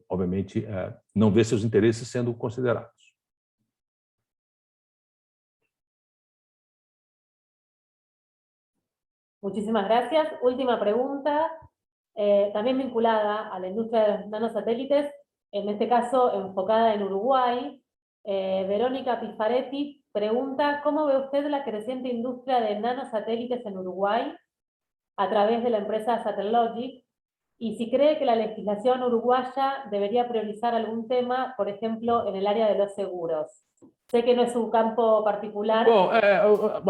obviamente, não vê seus interesses sendo considerados. Muchísimas gracias. Última pregunta, también vinculada a la industria de los nanosatélites, en este caso enfocada en Uruguay. Verónica Pifaretti pregunta, ¿cómo ve usted la creciente industria de nanosatélites en Uruguay a través de la empresa Satellogic? Y si cree que la legislación uruguaya debería priorizar algún tema, por ejemplo, en el área de los seguros. Sei que não é seu campo particular. Bom,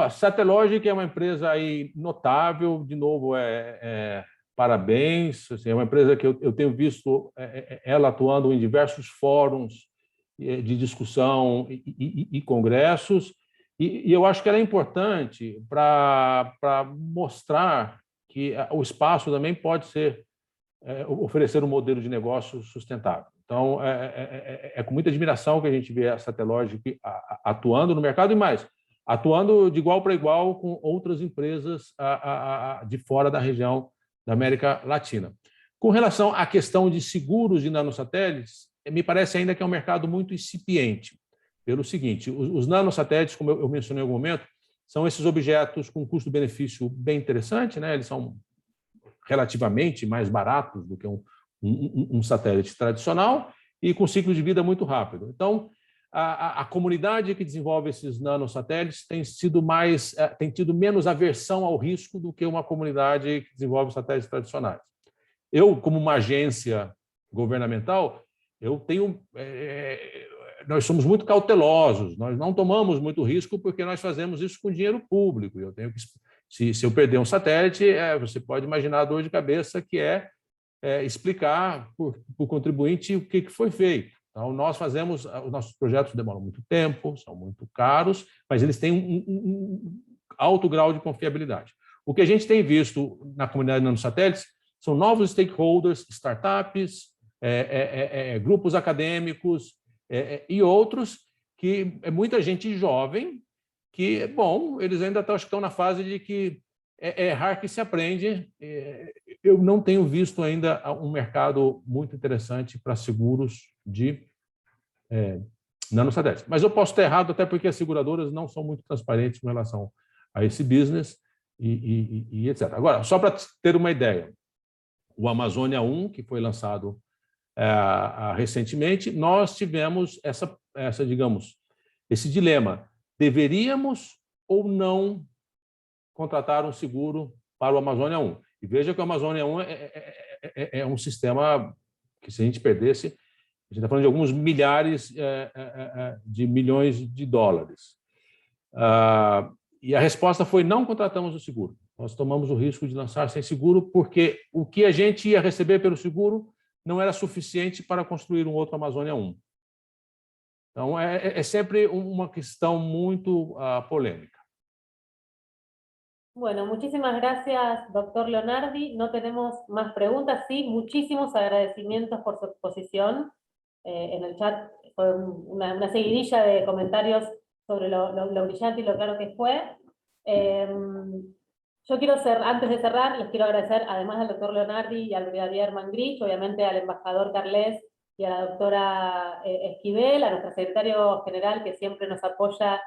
a Satellogic é uma empresa aí notável, de novo, parabéns, assim, é uma empresa que eu tenho visto ela atuando em diversos fóruns de discussão e congressos, e eu acho que ela é importante para mostrar que o espaço também pode oferecer um modelo de negócio sustentável. Então, é com muita admiração que a gente vê a Satellogic atuando no mercado e mais, atuando de igual para igual com outras empresas de fora da região da América Latina. Com relação à questão de seguros de nanosatélites, me parece ainda que é um mercado muito incipiente, pelo seguinte, os nanosatélites, como eu mencionei em algum momento, são esses objetos com custo-benefício bem interessante, né? Eles são relativamente mais baratos do que um satélite tradicional e com ciclo de vida muito rápido. Então, a comunidade que desenvolve esses nanosatélites tem tido menos aversão ao risco do que uma comunidade que desenvolve satélites tradicionais. Eu, como uma agência governamental, nós somos muito cautelosos, nós não tomamos muito risco porque nós fazemos isso com dinheiro público. Eu tenho que, se eu perder um satélite, você pode imaginar a dor de cabeça que é explicar para o contribuinte o que foi feito. Então, os nossos projetos demoram muito tempo, são muito caros, mas eles têm um alto grau de confiabilidade. O que a gente tem visto na comunidade de nanosatélites são novos stakeholders, startups, grupos acadêmicos e outros, que é muita gente jovem, que, bom, eles ainda estão na fase de que errar que se aprende. Eu não tenho visto ainda um mercado muito interessante para seguros de nanosatélites. Mas eu posso estar errado, até porque as seguradoras não são muito transparentes com relação a esse business e etc. Agora, só para ter uma ideia, o Amazônia 1, que foi lançado recentemente, nós tivemos digamos, esse dilema. Deveríamos ou não contratar um seguro para o Amazônia 1? E veja que o Amazônia 1 é um sistema que, se a gente perdesse, a gente está falando de alguns milhares de milhões de dólares. E a resposta foi: não contratamos o seguro. Nós tomamos o risco de lançar sem seguro, porque o que a gente ia receber pelo seguro não era suficiente para construir um outro Amazônia 1. Então, é sempre uma questão muito polêmica. Bueno, muchísimas gracias, doctor Leonardi. No tenemos más preguntas. Sí, muchísimos agradecimientos por su exposición. En el chat fue una seguidilla de comentarios sobre lo brillante y lo claro que fue. Yo quiero antes de cerrar, les quiero agradecer, además al doctor Leonardi y al brigadier Mangrich, obviamente al embajador Carles y a la doctora Esquivel, a nuestro secretario general que siempre nos apoya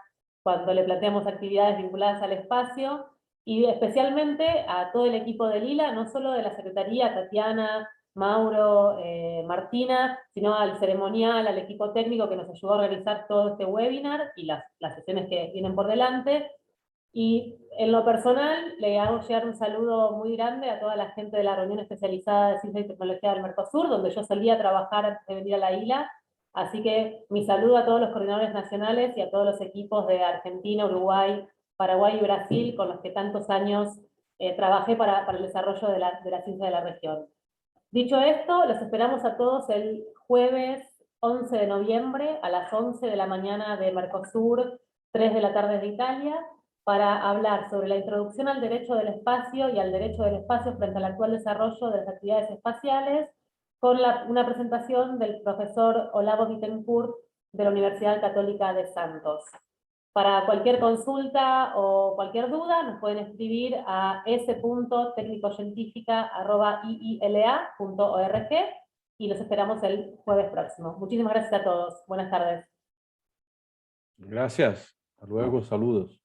cuando le planteamos actividades vinculadas al espacio, y especialmente a todo el equipo de Lila, no solo de la Secretaría, Tatiana, Mauro, Martina, sino al ceremonial, al equipo técnico que nos ayudó a organizar todo este webinar y las sesiones que vienen por delante. Y en lo personal, le hago llegar un saludo muy grande a toda la gente de la reunión especializada de Ciencia y Tecnología del Mercosur, donde yo solía trabajar antes de venir a la isla. Así que mi saludo a todos los coordinadores nacionales y a todos los equipos de Argentina, Uruguay, Paraguay y Brasil, con los que tantos años trabajé para el desarrollo de la ciencia de la región. Dicho esto, los esperamos a todos el jueves 11 de noviembre a las 11 de la mañana de Mercosur, 3 de la tarde de Italia, para hablar sobre la introducción al derecho del espacio y al derecho del espacio frente al actual desarrollo de las actividades espaciales, con una presentación del profesor Olavo Bittencourt de la Universidad Católica de Santos. Para cualquier consulta o cualquier duda, nos pueden escribir a s.tecnicocientífica@iila.org y los esperamos el jueves próximo. Muchísimas gracias a todos. Buenas tardes. Gracias. Hasta luego. Saludos.